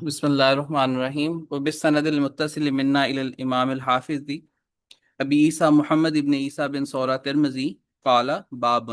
بسم اللہ الرحمن الرحیم وبالسند المتصل منا إلى الإمام الحافظ أبي عيسى محمد بن عيسى بن سورة الترمذي قال باب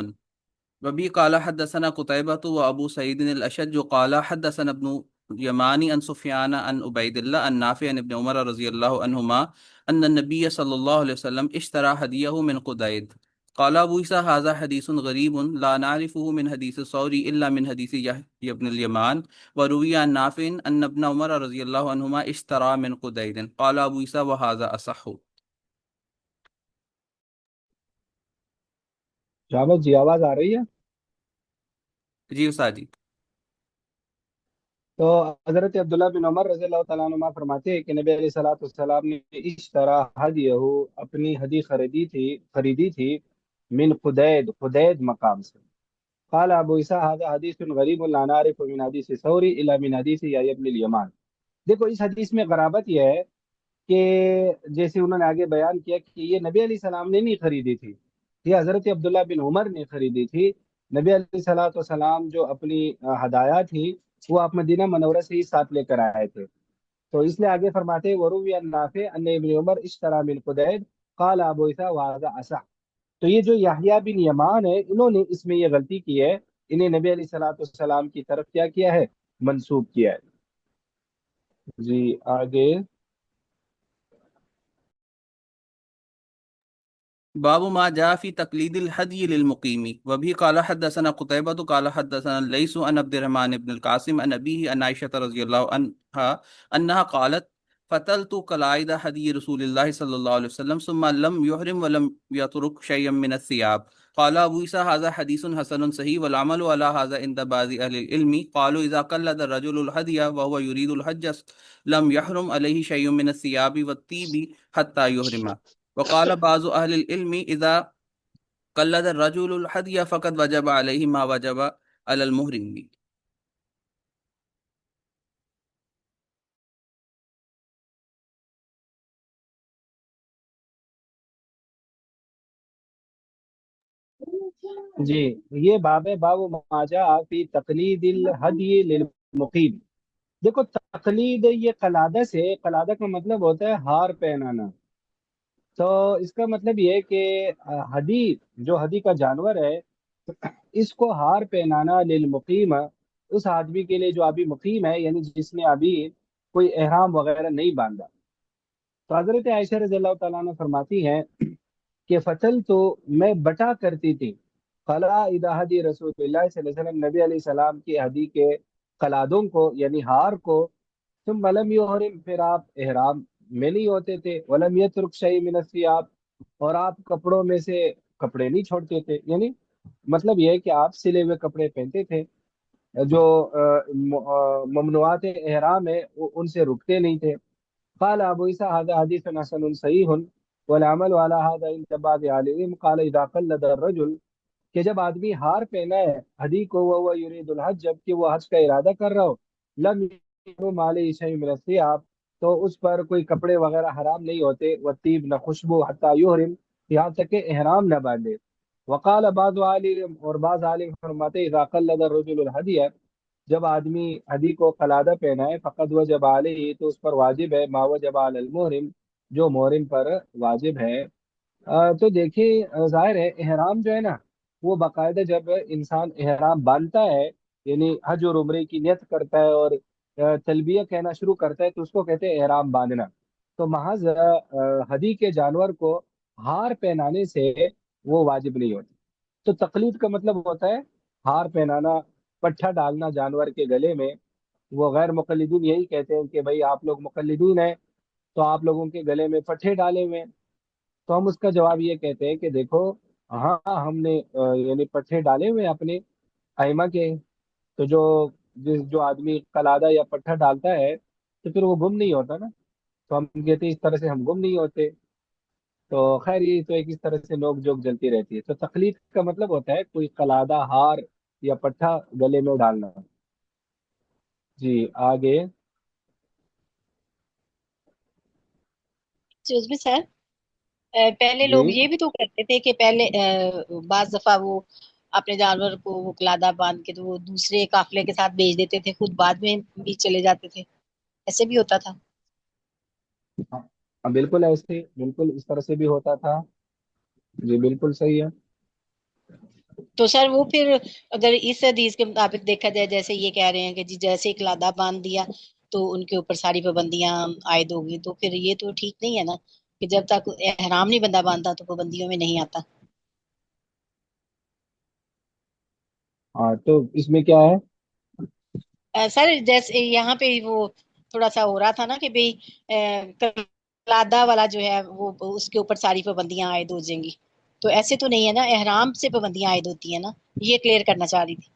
وبه قال حدثنا قتيبة وأبو سعيد الأشج قال حدثنا ابن يماني عن سفيان عن عبيد الله عن نافع عن ابن عمر رضي الله عنهما أن النبي صلى الله عليه وسلم اشترى هديه من قديد. قال أبو عيسى هذا حديث غريب لا نعرفه من حديث الثوري إلا من حديث يحيى بن اليمان وروي عن نافع أن ابن عمر رضي الله عنهما اشترى من قديد. قال أبو عيسى وهذا أصح. جاوید جی آواز آ رہی ہے؟ جی استاد جی. تو حضرت عبداللہ بن عمر رضی اللہ تعالیٰ عنہ فرماتے ہیں کہ نبی علیہ الصلوۃ والسلام نے اس طرح ہدیہ اپنی ہدی خریدی تھی من خدید مقام سے. قال ابو عیسیٰ هذا حدیث غریب لا نعرف من حدیث ثوری الا من حدیث یحییٰ بن الیمان. دیکھو اس حدیث میں غرابت یہ ہے کہ جیسے انہوں نے آگے بیان کیا کہ یہ نبی علیہ السلام نے نہیں خریدی تھی، یہ حضرت عبداللہ بن عمر نے خریدی تھی. نبی علیہ الصلوۃ والسلام جو اپنی ہدایات تھی وہ آپ مدینہ منورہ سے ہی ساتھ لے کر آئے تھے. تو اس لیے آگے فرماتے ہیں وروی عن نافع ان ابن عمر اشترى من قدید قال ابو عیسیٰ وهذا اصح. تو یہ جو یحییٰ بن یمان ہے انہوں نے اس میں یہ غلطی کی ہے، انہیں نبی علیہ الصلوۃ والسلام کی طرف کیا کیا ہے، منسوب کیا ہے. جی آگے. باب ما جاء في تقليد الهدي للمقيم وبه قال حدثنا قتيبة قال حدثنا الليث عن عبد الرحمن بن القاسم عن أبيه عن عائشة رضي الله عنها أنها قالت فتلت قلائد هدي رسول الله صلى الله عليه وسلم ثم لم يحرم ولم يترك شيئا من الثياب. قال أبو عيسى هذا حديث حسن صحيح والعمل على هذا عند بعض أهل العلم. قالوا إذا قلد الرجل الهدي وهو يريد الحج لم يحرم عليه شيء من الثياب والطيب حتى يحرم. وقال بعض أهل العلم إذا قلد الرجل الهدي فقد وجب عليه ما وجب على المحرم. جی یہ باب ہے، باب ما جاء فی تقلید الہدی للمقیم. دیکھو تقلید یہ قلادہ سے، قلادہ کا مطلب ہوتا ہے ہار پہنانا. تو اس کا مطلب یہ ہے کہ ہدی جو ہدی کا جانور ہے اس کو ہار پہنانا للمقیم، اس آدمی کے لیے جو ابھی مقیم ہے، یعنی جس نے ابھی کوئی احرام وغیرہ نہیں باندھا. تو حضرت عائشہ رضی اللہ تعالیٰ عنہ فرماتی ہیں کہ فتل تو میں بٹا کرتی تھی قلع اداہدی رسول اللہ صلی اللہ علیہ وسلم، نبی علیہ السلام کی ہدی کے قلادوں کو یعنی ہار کو. ثم لم یحرم، پھر آپ احرام میں نہیں ہوتے تھے. ولم یترک شیء من الثیاب، اور آپ کپڑوں میں سے کپڑے نہیں چھوڑتے تھے، یعنی مطلب یہ ہے کہ آپ سلے ہوئے کپڑے پہنتے تھے. جو ممنوعات احرام ہے وہ ان سے رکتے نہیں تھے. قال ابو عیسیٰ هذا حدیث حسن صحیح والعمل على هذا عند بعض اهل العلم. قال اذا قلد الرجل، کہ جب آدمی ہار پہنا ہے ہدی کو وہ یرید الحج، جبکہ وہ حج کا ارادہ کر رہا ہو، لم یحرم علیہ شیء من الثیاب، تو اس پر کوئی کپڑے وغیرہ حرام نہیں ہوتے، والطیب نہ خوشبو، حتی یحرم، یہاں تک کہ احرام نہ باندھے. وقال بعض اہل العلم، اور بعض عالم فرماتے ہیں اذا قلد الرجل الہدی، جب آدمی ہدی کو قلادہ پہنائے، فقد وجب علیہ، تو اس پر واجب ہے، ما وجب علی المحرم، جو محرم پر واجب ہے. تو دیکھیں ظاہر ہے احرام جو ہے نا وہ باقاعدہ جب انسان احرام باندھتا ہے، یعنی حج اور عمرے کی نیت کرتا ہے اور تلبیہ کہنا شروع کرتا ہے، تو اس کو کہتے ہیں احرام باندھنا. تو محض ہدی کے جانور کو ہار پہنانے سے وہ واجب نہیں ہوتی. تو تقلید کا مطلب ہوتا ہے ہار پہنانا، پٹھا ڈالنا جانور کے گلے میں. وہ غیر مقلدین یہی کہتے ہیں کہ بھائی آپ لوگ مقلدین ہیں تو آپ لوگوں کے گلے میں پٹھے ڈالے ہوئے ہیں. تو ہم اس کا جواب یہ کہتے ہیں کہ دیکھو ہاں ہم نے یعنی پٹھے ڈالے ہوئے ہیں اپنے ائمہ کے. تو جو آدمی قلادہ یا پٹھا ڈالتا ہے تو پھر وہ گم نہیں ہوتا نا. تو ہم کہتے ہیں اس طرح سے ہم گم نہیں ہوتے. تو خیر یہ تو ایک اس طرح سے نوک جوک جلتی رہتی ہے. تو تقلید کا مطلب ہوتا ہے کوئی قلادہ، ہار یا پٹھا گلے میں ڈالنا. جی آگے. ایکسکیوز می سر، پہلے جی لوگ یہ بھی تو کرتے تھے کہ پہلے بعض دفعہ وہ اپنے جانور کو وہ کلادہ باندھ کے تو وہ دوسرے قافلے کے ساتھ بھیج دیتے تھے، خود بعد میں بھی چلے جاتے تھے. ایسے بھی ہوتا تھا؟ ہاں بالکل ایسے، بالکل اس طرح سے بھی ہوتا تھا. جی بالکل صحیح ہے. تو سر وہ پھر اگر اس حدیث کے مطابق دیکھا جائے، جیسے یہ کہہ رہے ہیں کہ جی جیسے ایک لادہ باندھ دیا تو ان کے اوپر ساری پابندیاں عائد ہوگی، تو پھر یہ تو ٹھیک نہیں ہے نا کہ جب تک احرام نہیں بندہ باندھتا تو پابندیوں میں نہیں آتا. ہاں تو اس میں کیا ہے؟ سر جیسے یہاں پہ وہ تھوڑا سا ہو رہا تھا نا کہ بھئی لادہ والا جو ہے وہ اس کے اوپر ساری پابندیاں عائد ہو جائیں گی، تو ایسے تو نہیں ہے نا، احرام سے پابندیاں عائد ہوتی ہیں نا، یہ کلیئر کرنا چاہ رہی تھی.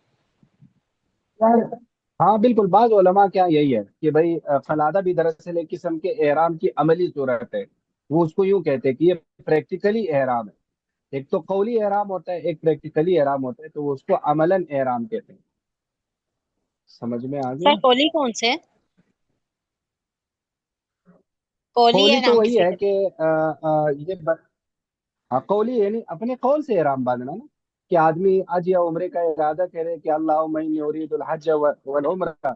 ہاں بالکل، بعض علماء کیا یہی ہے کہ بھائی فلادہ بھی دراصل ایک قسم کے احرام کی عملی صورت ہے. وہ اس کو یوں کہتے ہیں کہ یہ پریکٹیکلی احرام ہے. ایک تو قولی احرام ہوتا ہے، ایک پریکٹیکلی احرام ہوتا ہے، تو وہ اس کو عملاً احرام کہتے ہیں. سمجھ میں آ گیا؟ سر قولی کون سے ہے؟ قولی قولی تو احرام وہی کسے ہے کہتے کہ ہاں قولی یعنی اپنے قول سے احرام باندھنا نا، کہ آدمی حج یا عمرے کا ارادہ کرے کہ اللہم انی ارید الحج والعمرہ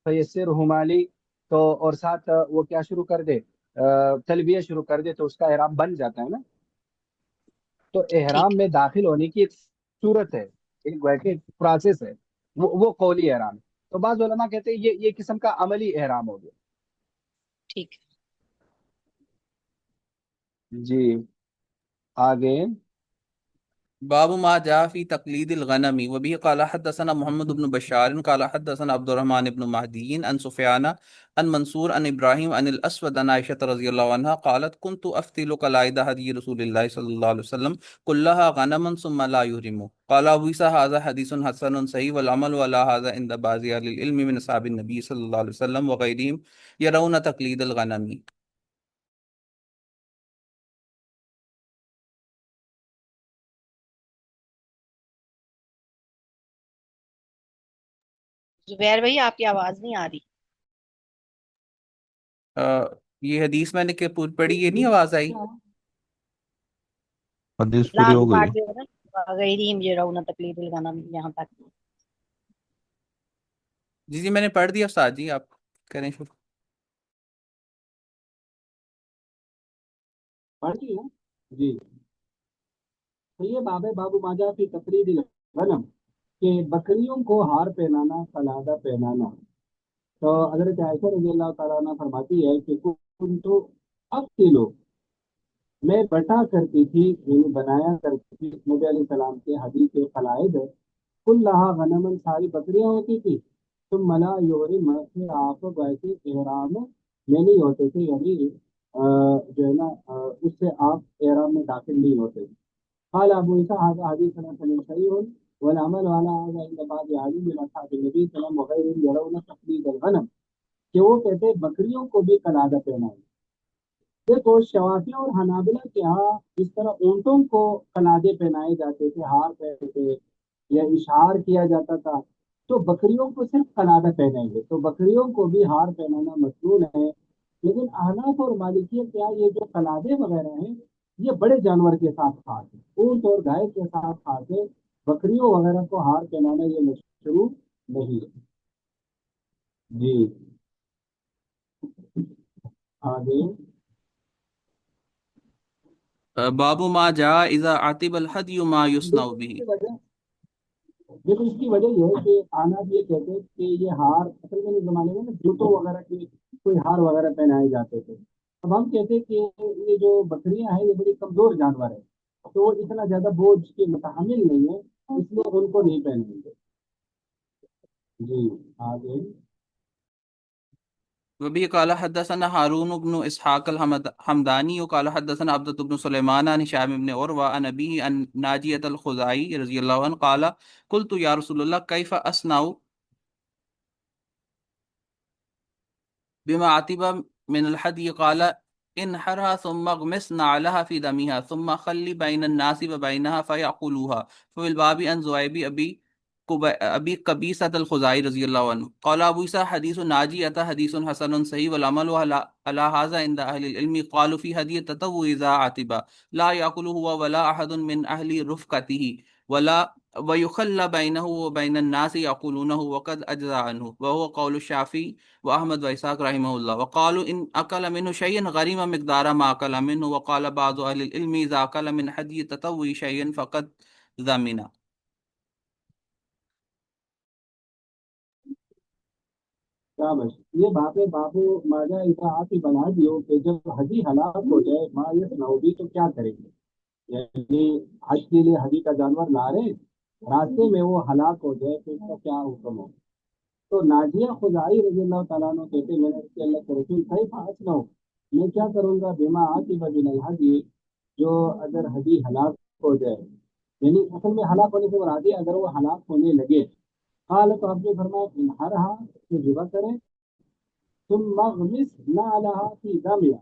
فیسرہما لی، تو اور ساتھ وہ کیا شروع کر دے، تلبیہ شروع کر دے، تو اس کا احرام بن جاتا ہے نا. تو ٹھیک احرام میں داخل ہونے کی ایک صورت ہے، ایک پروسیس ہے، وہ قولی احرام ہے. تو بعض علماء کہتے ہیں یہ قسم کا عملی احرام ہو گیا. ٹھیک. جی آگے. باب ما جاء في تقليد الغنم وبه قال حدثنا محمد بن بشار قال حدثنا عبد الرحمن بن مهدي عن سفيان عن منصور عن ابراهيم عن الاسود عن عائشة رضي الله عنها قالت كنت افتل قلائد هدي رسول الله صلى الله عليه وسلم كلها غنما ثم لا يهرم. قال ابو عيسى هذا حديث حسن صحيح والعمل على هذا عند بعض اهل العلم من اصحاب النبي صلى الله عليه وسلم وغيرهم يرون تقليد الغنم. زبیر بھائی آپ کی آواز نہیں آ رہی. یہ حدیث میں نے کہ پڑھی، یہ نہیں آواز آئی؟ حدیث پوری لاسٹ ہو گئی. پارٹ جو ہے نا غیرہم یرون تقلید الغنم، یہاں تک. جی جی میں نے پڑھ دیا استاد جی، آپ کریں شروع. پڑھ لیا؟ جی. تو یہ باب ہے، باب ماجا فی تقلید الغنم، کہ بکریوں کو ہار پہنانا، قلادہ پہنانا. تو حضرت عائشہ رضی اللہ تعالیٰ عنہ فرماتی ہے کہ کن تو اب میں بٹا کرتی تھی، یعنی بنایا کرتی تھی نبی علیہ السلام کے حدیث کے قلائد، کل لہا غنمن ساری بکریاں ہوتی تھی. تم ملا یورم، پھر آپ ویسے احرام میں نہیں ہوتے تھے، یعنی جو ہے نا اس سے آپ احرام میں داخل نہیں ہوتے. قال ابو عیسیٰ هذا حدیث حسن صحیح والعمل على هذا عند بعض اهل من اصحاب النبي صلی اللہ علیہ وسلم وغیرهم يرون تقلید الغنم، کہ وہ کہتے ہیں بکریوں کو بھی قلادہ پہنائیں. دیکھو شوافی اور حنابلہ کے ہاں اس طرح اونٹوں کو قلادے پہنائے جاتے تھے، ہار پہنتے تھے یا اشعار کیا جاتا تھا، تو بکریوں کو صرف قلادہ پہنائیں گے. تو بکریوں کو بھی ہار پہنانا مشروع ہے. لیکن احناف اور مالکیہ کیا یہ جو قلادے وغیرہ ہیں یہ بڑے جانور کے ساتھ خاص ہے، اونٹ اور گائے کے ساتھ خاص ہے. بکریوں وغیرہ کو ہار پہنانا یہ مشروع نہیں ہے. جی آگے. باب ما جاء اذا عتب الحدي ما يصنع به. دیکھو اس کی وجہ یہ ہے کہ آنا بھی یہ کہتے ہیں کہ یہ ہار اصل میں زمانے میں نا جوتوں وغیرہ کے کوئی ہار وغیرہ پہنائے جاتے تھے. اب ہم کہتے ہیں کہ یہ جو بکریاں ہیں یہ بڑی کمزور جانور ہے، تو وہ اتنا زیادہ بوجھ کے متحمل نہیں ہے، اس لیے ان کو نہیں پہنیں گے. جی آگے. وبه قال حدثنا هارون بن اسحاق الحمداني وقال حدثنا عبدة بن سليمان عن هشام بن عروة عن أبيه عن ناجية الخزاعي رضي الله عنه قال قلت يا رسول الله كيف أصنع بما عتب من الحدي؟ قال انحرها ثم اغمس نعلها في دمها ثم خلي بين الناس وبينها فيأكلوها. ففي الباب عن زهيب أبي قبيصة الخزاعي رضي الله عنه قال أبو عيسى حديث ناجية حديث حسن صحيح والعمل على هذا عند أهل العلم. قالوا في هدي التطوع إذا عتب لا يأكل هو ولا أحد من أهل رفقته ويخلى بينه وبين الناس يقولونه وقد أجزى عنه وهو قول الشافعي وأحمد وإسحاق رحمه الله. وقالوا إن أكل منه شيئا غريم مقدار ما أكل منه. وقال بعض أهل العلم إذا أكل من هدي التطوع شيئا فقد ضمن. کیا بس یہ باتیں بابو ماجا اطاعت بنا دیو کہ جب حجی ہلاک ہو جائے ماں یہ ہوگی تو کیا کریں گے؟ یعنی حج کے لیے حجی کا جانور لا رہے راستے میں وہ ہلاک ہو جائے تو اس کا کیا حکم ہو؟ تو ناجیہ خزائی رضی اللہ تعالیٰ عنہ کہتے میں نے اس کے اللہ کے رسول صحیح پاس نہ ہو میں کیا کروں گا بیما آتی بجن الحجی جو اگر حجی ہلاک ہو جائے یعنی اصل میں ہلاک ہونے سے مراد ہے اگر وہ ہلاک ہونے لگے قال تو آپ نے فرمایا انہرہا تو ذبح کریں ثم مغمس نہ علیہا فی دامیا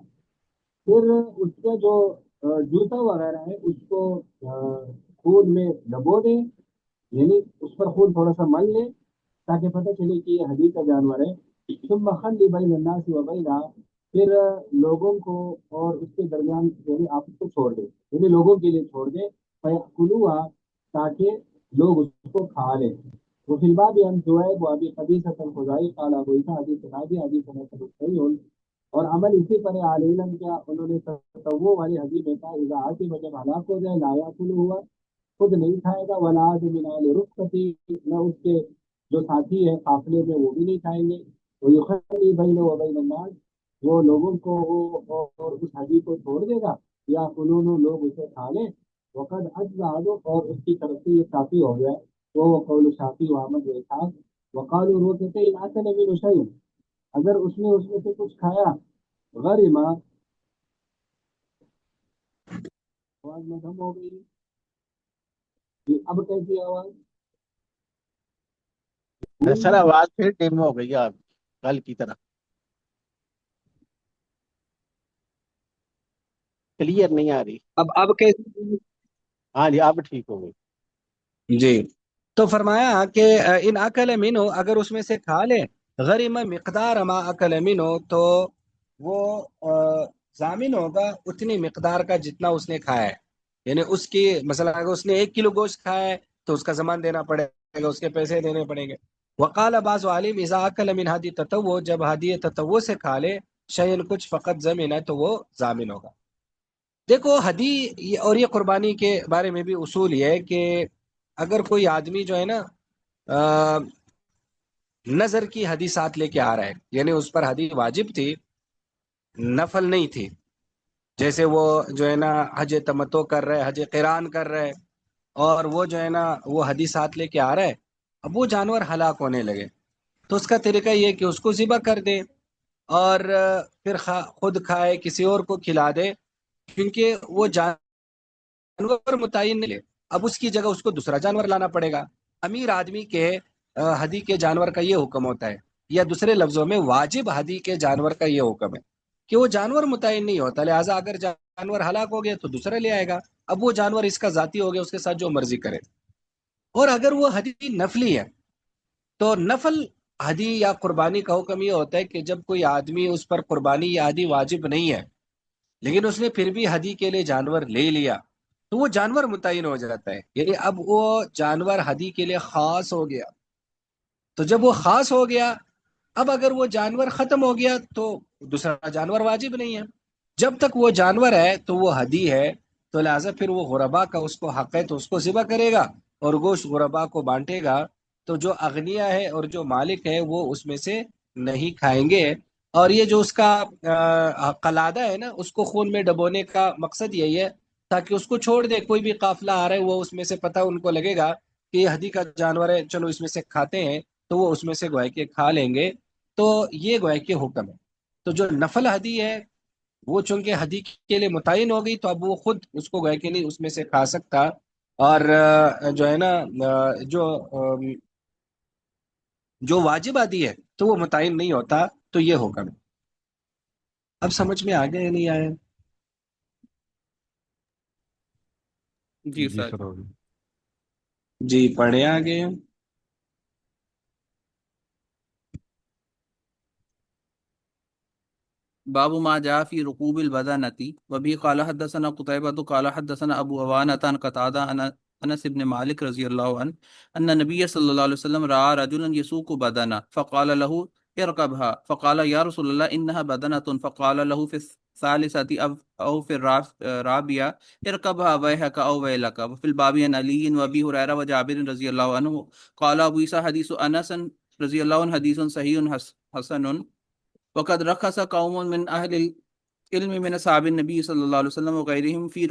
پھر اس کا جو جوتا وغیرہ ہے اس کو خون میں ڈبو دیں یعنی اس پر خون تھوڑا سا مل لیں تاکہ پتہ چلے کہ یہ حدیث کا جانور ہے ثم خلی بین الناس و بینا پھر لوگوں کو اور اس کے درمیان یعنی آپ اس کو چھوڑ دیں یعنی لوگوں کے لیے چھوڑ دیں فیأکلوها تاکہ لوگ اس کو کھا لیں وفي الباب عن ذؤيب وابي قبيصة الخزاعي قال ابو عيسى حدیث صحابی حدیث صحیح اور عمل اسی پر علیہ علم کیا انہوں نے تطوع والی حدیث میں کہا اذا عاصم جب ہلاک ہو جائے لا یاکل ہوا خود نہیں کھائے گا ولا من اہل رفقتی نہ اس کے جو ساتھی ہیں قافلے میں وہ بھی نہیں کھائیں گے ویخلی بین و بین الناس وہ لوگوں کو اور اس حدیث کو چھوڑ دے گا یا فنون لوگ اسے کھا لیں وقد اجزا اور اس کی طرف سے یہ کافی ہو گیا وہ قول شافعی و احمد و اسحاق وقالوا روتے تھے ان اکل من شیء اگر اس نے اس میں سے کچھ کھایا غرما آواز میں دم ہو گئی یہ اب کیسی آواز سر آواز پھر ڈیم ہو گئی آپ کل کی طرح کلیئر نہیں آ رہی اب کیسی ہاں جی اب ٹھیک ہو گئی جی تو فرمایا کہ ان اکل منو اگر اس میں سے کھا لے غریم مقدار ما اکل منو تو وہ ضامن ہوگا اتنی مقدار کا جتنا اس نے کھایا ہے یعنی اس کی مثلا اگر اس نے 1 کلو گوشت کھایا ہے تو اس کا ضمان دینا پڑے گا اس کے پیسے دینے پڑیں گے وقال بعض عالم اذا اکل من ہدی تطوع جب ہدی تطوع سے کھا لے شیئن کچھ فقط ضمن ہے تو وہ ضامن ہوگا دیکھو ہدی اور یہ قربانی کے بارے میں بھی اصول یہ ہے کہ اگر کوئی آدمی جو ہے نا نظر کی ہدی ساتھ لے کے آ رہا ہے یعنی اس پر ہدی واجب تھی نفل نہیں تھی جیسے وہ جو ہے نا حج تمتع کر رہے حج قران کر رہے اور وہ جو ہے نا وہ ہدی ساتھ لے کے آ رہا ہے اب وہ جانور ہلاک ہونے لگے تو اس کا طریقہ یہ کہ اس کو ذبح کر دے اور پھر خود کھائے کسی اور کو کھلا دے کیونکہ وہ جانور متعین نہیں لے اب اس کی جگہ اس کو دوسرا جانور لانا پڑے گا امیر آدمی کے ہدی کے جانور کا یہ حکم ہوتا ہے یا دوسرے لفظوں میں واجب ہدی کے جانور کا یہ حکم ہے کہ وہ جانور متعین نہیں ہوتا لہٰذا اگر جانور ہلاک ہو گیا تو دوسرا لے آئے گا اب وہ جانور اس کا ذاتی ہو گیا اس کے ساتھ جو مرضی کرے اور اگر وہ ہدی نفلی ہے تو نفل ہدی یا قربانی کا حکم یہ ہوتا ہے کہ جب کوئی آدمی اس پر قربانی یا ہدی واجب نہیں ہے لیکن اس نے پھر بھی ہدی کے لیے جانور لے لیا تو وہ جانور متعین ہو جاتا ہے یعنی اب وہ جانور ہدی کے لیے خاص ہو گیا تو جب وہ خاص ہو گیا اب اگر وہ جانور ختم ہو گیا تو دوسرا جانور واجب نہیں ہے جب تک وہ جانور ہے تو وہ ہدی ہے تو لہٰذا پھر وہ غربا کا اس کو حق ہے تو اس کو ذبح کرے گا اور گوشت غربا کو بانٹے گا تو جو اغنیا ہے اور جو مالک ہے وہ اس میں سے نہیں کھائیں گے اور یہ جو اس کا قلادہ ہے نا اس کو خون میں ڈبونے کا مقصد یہی ہے تاکہ اس کو چھوڑ دے کوئی بھی قافلہ آ رہا ہے وہ اس میں سے پتہ ان کو لگے گا کہ یہ ہدی کا جانور ہے چلو اس میں سے کھاتے ہیں تو وہ اس میں سے گویا کہ کھا لیں گے تو یہ گویا کہ حکم ہے تو جو نفل ہدی ہے وہ چونکہ ہدی کے لیے متعین ہو گئی تو اب وہ خود اس کو گویا کہ نہیں اس میں سے کھا سکتا اور جو ہے نا جو واجب ہدی ہے تو وہ متعین نہیں ہوتا تو یہ حکم ہے اب سمجھ میں آ گیا یا نہیں آیا جی سر جی پڑھے آگے باب ما جاء في ركوب البدنة وبه قال حدثنا قتيبة قال حدثنا أبو عوانة عن قتادة انس بن مالک رضی اللہ عنہ ان نبی صلی اللہ علیہ وسلم رأى رجلا يسوق بدنا فقال له اركبها فقال يا رسول الله انها بدنة فقال له في الثالثة او في الرابعة اركبها ويحك او ويلك. وفي الباب عن علي وابي هريرة وجابر رضي الله عنه قال ابو عيسى حديث انس رضي الله عنه حديث صحيح حسن. وقد رخص قوم من اهل العلم من اصحاب النبي صلى الله عليه وسلم وغيرهم في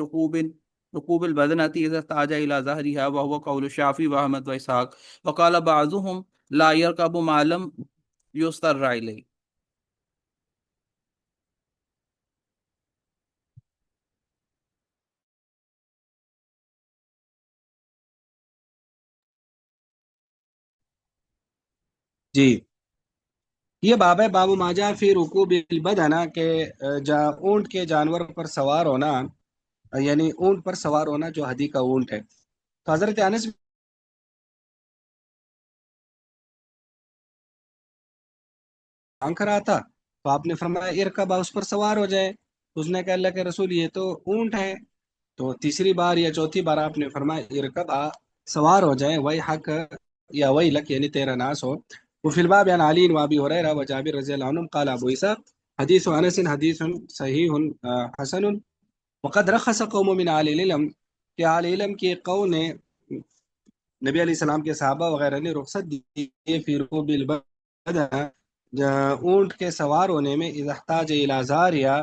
ركوب البدنة إذا احتاج إلى ظهرها وهو قول الشافعي وأحمد وإسحاق. وقال بعضهم لا يركب ما لم يضطر إليه. جی یہ باب ہے، باب ماجا فی رکوب البدنہ کہ اونٹ کے جانور پر سوار ہونا، یعنی اونٹ پر سوار ہونا جو ہدی کا اونٹ ہے. تو حضرت انس آنکھ رہا تھا تو آپ نے فرمایا ارکبا، اس پر سوار ہو جائے. اس نے کہا اللہ کے رسول یہ تو اونٹ ہے. تو تیسری بار یا چوتھی بار آپ نے فرمایا ارکبا، سوار ہو جائے، وہی حق یا وہی لک یعنی تیرا ناس ہو. وفي الباب عن علي وابي هريره وجابر رضي الله عنهم قال ابو عيسى حديث انس حديث صحيح حسن. وقد رخص قوم من اهل العلم کہ اہل علم کے قوم نے، نبی علیہ السلام کے صحابہ وغیرہ نے رخصت دی فی رکوب البدن، اونٹ کے سوار ہونے میں، اذا احتاج الی زاریہ،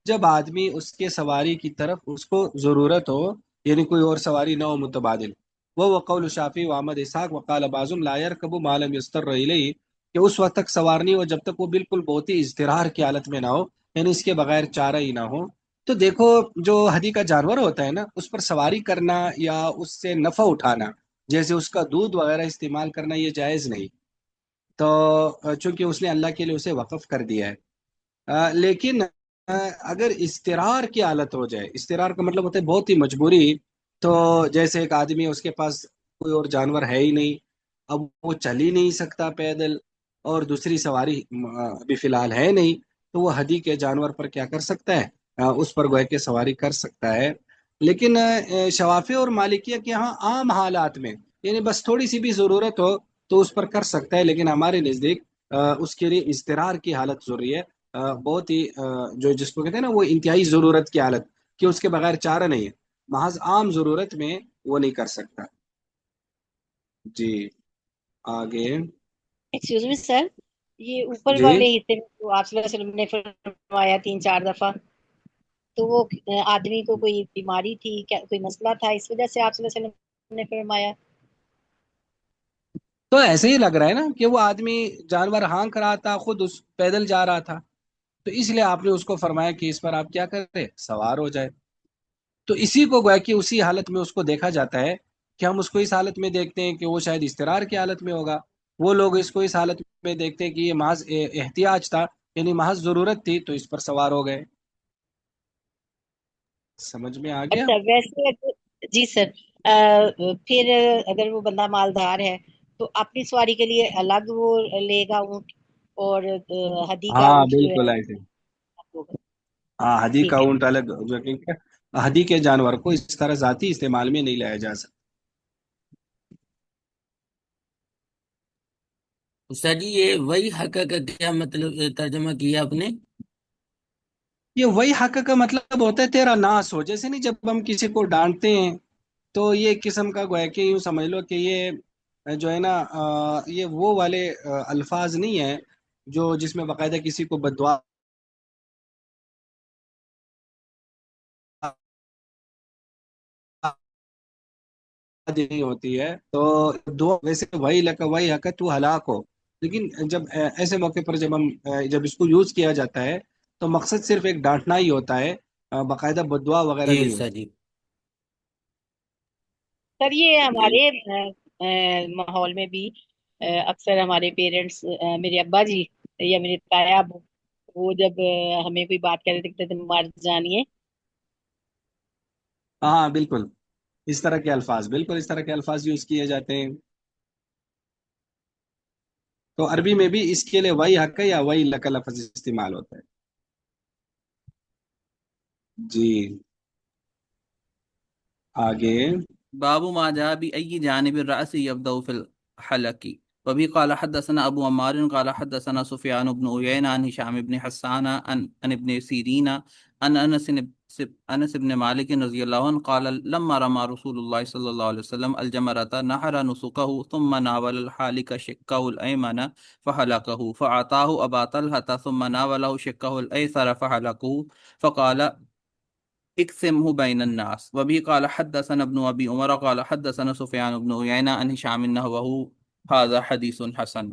جب آدمی اس کے سواری کی طرف اس کو ضرورت ہو، یعنی کوئی اور سواری نہ ہو متبادل. وہ قول شافعی و احمد اسحاق وقال بعضهم لا يركب ما لم يضطر الیہ، کہ اس وقت تک سوار نہیں ہو جب تک وہ بالکل بہت ہی اضطرار کی حالت میں نہ ہو، یعنی اس کے بغیر چارہ ہی نہ ہو. تو دیکھو جو ہدی کا جانور ہوتا ہے نا، اس پر سواری کرنا یا اس سے نفع اٹھانا، جیسے اس کا دودھ وغیرہ استعمال کرنا، یہ جائز نہیں. تو چونکہ اس نے اللہ کے لیے اسے وقف کر دیا ہے. لیکن اگر استرار کی حالت ہو جائے، استرار کا مطلب ہوتا ہے بہت ہی مجبوری، تو جیسے ایک آدمی اس کے پاس کوئی اور جانور ہے ہی نہیں، اب وہ چل ہی نہیں سکتا پیدل، اور دوسری سواری ابھی فی الحال ہے نہیں، تو وہ ہدی کے جانور پر کیا کر سکتا ہے، اس پر گویا کہ سواری کر سکتا ہے. لیکن شوافی اور مالکیہ کے ہاں عام حالات میں، یعنی بس تھوڑی سی بھی ضرورت ہو تو اس پر کر سکتا ہے. لیکن ہمارے نزدیک اس کے لیے اضطرار کی حالت ضروری ہے، بہت ہی جو جس کو کہتے ہیں نا وہ انتہائی ضرورت کی حالت، کہ اس کے بغیر چارہ نہیں ہے، محض عام ضرورت میں وہ نہیں کر سکتا. جی آگے. ایکسکیوز می سر، یہ اوپر جی والے حصے میں جو آپ صلی اللہ علیہ وسلم نے فرمایا 3-4 دفعہ، تو وہ آدمی کو کوئی بیماری تھی، کیا کوئی مسئلہ تھا، اس وجہ سے آپ صلی اللہ علیہ وسلم نے فرمایا؟ تو ایسے ہی لگ رہا ہے نا کہ وہ آدمی جانور ہانک رہا تھا، خود اس پیدل جا رہا تھا، تو اس لیے آپ نے اس کو فرمایا کہ اس پر آپ کیا کریں، سوار ہو جائے. تو اسی کو گویا کہ اسی حالت میں اس کو دیکھا جاتا ہے، کہ ہم اس کو اس حالت میں دیکھتے ہیں کہ وہ شاید استرار کی حالت میں ہوگا، وہ لوگ اس کو اس حالت میں دیکھتے ہیں کہ یہ محض احتیاج تھا، یعنی محض ضرورت تھی، تو اس پر سوار ہو گئے. سمجھ میں آ گیا؟ اچھا ویسے جی سر، پھر اگر وہ بندہ مالدار ہے تو اپنی سواری کے لیے الگ وہ لے گا اونٹ، اور ہدی کا ہاں اونٹ جو ہے بالکل ایسے. ہوگا؟ ہاں ہدی کا ٹھیک ہے. اونٹ الگ، جو کہ ہدی کے جانور کو اس طرح ذاتی استعمال میں نہیں لایا جا سکتا. استاد جی یہ وہی حق کا کیا مطلب ترجمہ کیا آپ نے؟ یہ وہی حق کا مطلب ہوتا ہے تیرا ناس ہو. جیسے نہیں جب ہم کسی کو ڈانٹتے ہیں تو یہ قسم کا گویا کہ یوں سمجھ لو کہ یہ جو ہے نا یہ وہ والے الفاظ نہیں ہیں جو جس میں باقاعدہ کسی کو بددعا دینی ہوتی ہے. تو دعا ویسے وہی لکا وہی حق تو ہلاک ہو، لیکن جب ایسے موقع پر جب اس کو یوز کیا جاتا ہے تو مقصد صرف ایک ڈانٹنا ہی ہوتا ہے، باقاعدہ بددعا وغیرہ جی نہیں استاد ہوتی. جی. سر یہ جی ہمارے ماحول میں بھی اکثر ہمارے پیرنٹس، میرے ابا جی یا میرے تایا ابو، وہ جب ہمیں کوئی بات کر رہے تھے تو مار جانیے. ہاں بالکل اس طرح کے الفاظ، بالکل اس طرح کے الفاظ یوز کیے جاتے ہیں. تو عربی میں بھی اس کے لیے وہی حق یا وہی لک لفظ استعمال ہوتا ہے. جی آگے. باب ما جاء بأي جانب الرأس يبدأ في الحلق. وبه قال حدثنا أبو عمار قال حدثنا سفيان بن عيينة عن هشام بن حسان عن ابن سيرين عن أنس بن مالك رضي الله عنه قال لما رمى رسول الله صلى الله عليه وسلم الجمرة نحر نسكه ثم ناول الحالق شقه الأيمن فحلقه فأعطاه أبا طلحة ثم ناوله شقه الأيسر فحلقه فقال اقسمه بين الناس. وبه قال حدثنا ابن ابي عمر قال حدثنا سفيان بن عيينة عن هشام نحوه هذا حديث حسن.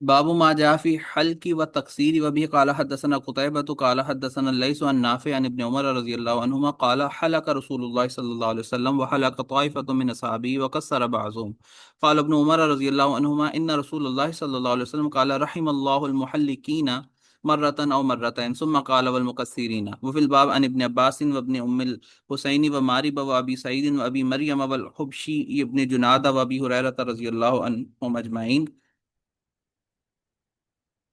باب ما جاء في حلق والتقصير. وبه قال حدثنا قتيبة قال حدثنا الليث عن نافع عن ابن عمر رضي الله عنهما قال حلق رسول الله صلى الله عليه وسلم وحلق طائفة من أصحابه وكسر بعضهم. قال ابن عمر رضي الله عنهما إن رسول الله صلى الله عليه وسلم قال رحم الله المحلقين مرة أو مرتين ثم قال والمقصرين. وفي الباب عن ابن عباس وابن أم الحسين ومارب وأبي سعيد وأبي مريم والحبشي ابن جنادة وأبي هريرة رضي الله عنهم أجمعين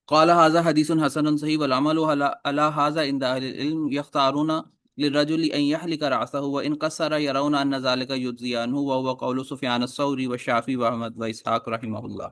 قال هذا حديث حسن صحيح والعمل على هذا عند أهل العلم يختارون للرجل أن يحلق رأسه وإن قصر يرون أن ذلك يجزي عنه وهو قول سفيان الثوري والشافعي وأحمد وإسحاق رحمه الله.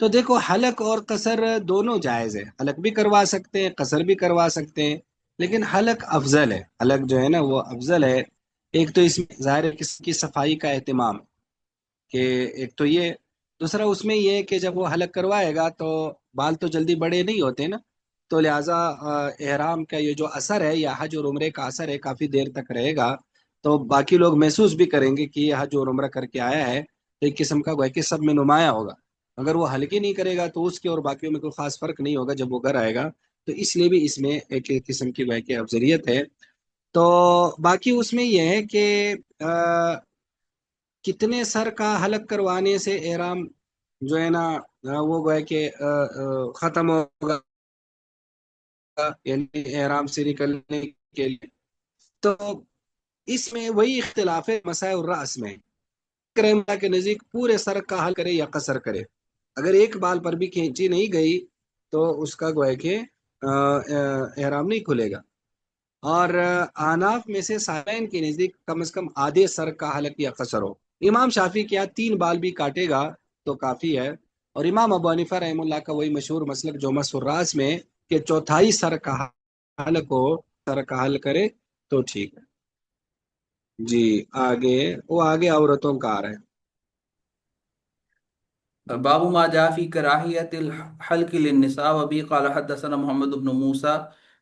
تو دیکھو حلق اور قصر دونوں جائز ہے، حلق بھی کروا سکتے ہیں، قصر بھی کروا سکتے ہیں، لیکن حلق افضل ہے، حلق جو ہے نا وہ افضل ہے۔ ایک تو اس میں ظاہر ہے کسی کی صفائی کا اہتمام کہ ایک تو یہ، دوسرا اس میں یہ ہے کہ جب وہ حلق کروائے گا تو بال تو جلدی بڑے نہیں ہوتے نا، تو لہٰذا احرام کا یہ جو اثر ہے یا حج اور عمرے کا اثر ہے کافی دیر تک رہے گا، تو باقی لوگ محسوس بھی کریں گے کہ یہ حج اور عمرہ کر کے آیا ہے، تو ایک قسم کا گویا کہ سب میں نمایاں ہوگا۔ اگر وہ حلق ہی نہیں کرے گا تو اس کے اور باقیوں میں کوئی خاص فرق نہیں ہوگا جب وہ گھر آئے گا، تو اس لیے بھی اس میں ایک قسم کی گویا کہ افضلیت ہے۔ تو باقی اس میں یہ ہے کہ کتنے سر کا حلق کروانے سے احرام جو ہے نا وہ گویا کہ ختم ہوگا، یعنی احرام سے نکلنے کے لیے، تو اس میں وہی اختلاف ہے مسائل الرأس میں، رحمہ کے نزدیک پورے سر کا حل کرے یا قصر کرے، اگر ایک بال پر بھی کھینچی نہیں گئی تو اس کا گویا کہ احرام نہیں کھلے گا۔ اور آناف میں سے سائن کے نزدیک کم از کم آدھے سر کا حلق یا قصر ہو۔ امام شافی کیا 3 بال بھی کاٹے گا تو کافی ہے، اور امام ابو حنیفہ رحمہ اللہ کا وہی مشہور مسلک جو مسح الراس میں کہ چوتھائی سر کا حلق ہو، سر کا حل کرے تو ٹھیک ہے۔ جی آگے، وہ آگے عورتوں کا آ رہا ہے۔ باب ما جاء في كراهية الحلق للنساء وبه قال حدثنا محمد بن موسى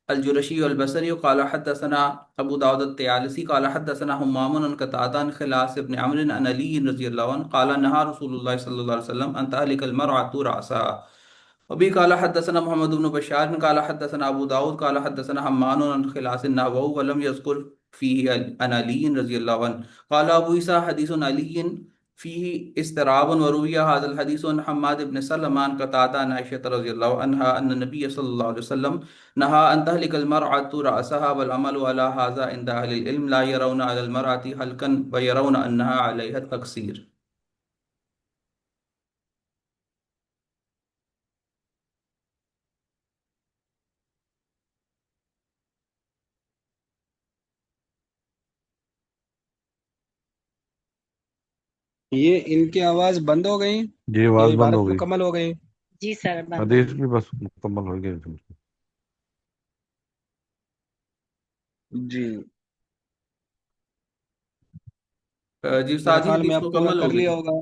الجرشي البصري قال حدثنا أبو داود الطيالسي قال حدثنا همام عن قتادة عن خلاص بن عمرو عن علي رضي الله عنه قال نهى رسول الله صلى الله عليه وسلم أن تهلك المرأة رأسها. وبه قال حدثنا محمد بن بشار قال حدثنا أبو داود قال حدثنا همام عن خلاص النحو ولم يذكر فيه عن علي رضي الله عنه. قال أبو عيسى حديث علي فيه استراب وروي هذا الحديث عن حماد بن سلمة عن قتادة عن عائشة رضي الله عنها أن النبي صلى الله عليه وسلم نهى أن تهلك المرأة رأسها والعمل على هذا عند أهل العلم لا يرون على المرأة حلقا ويرون أنها عليها التقصير. یہ ان کی آواز بند ہو گئی، جی یہ آواز بند عبارت ہو گئی، مکمل ہو گئی؟ جی سر بند ہو حدیث گئی۔ بھی بس مکمل ہو گئی۔ جی جی میرے ساتھ ہی خیال میں حدیث اب پورا مکمل کر ہو گئی۔ لیا ہوگا۔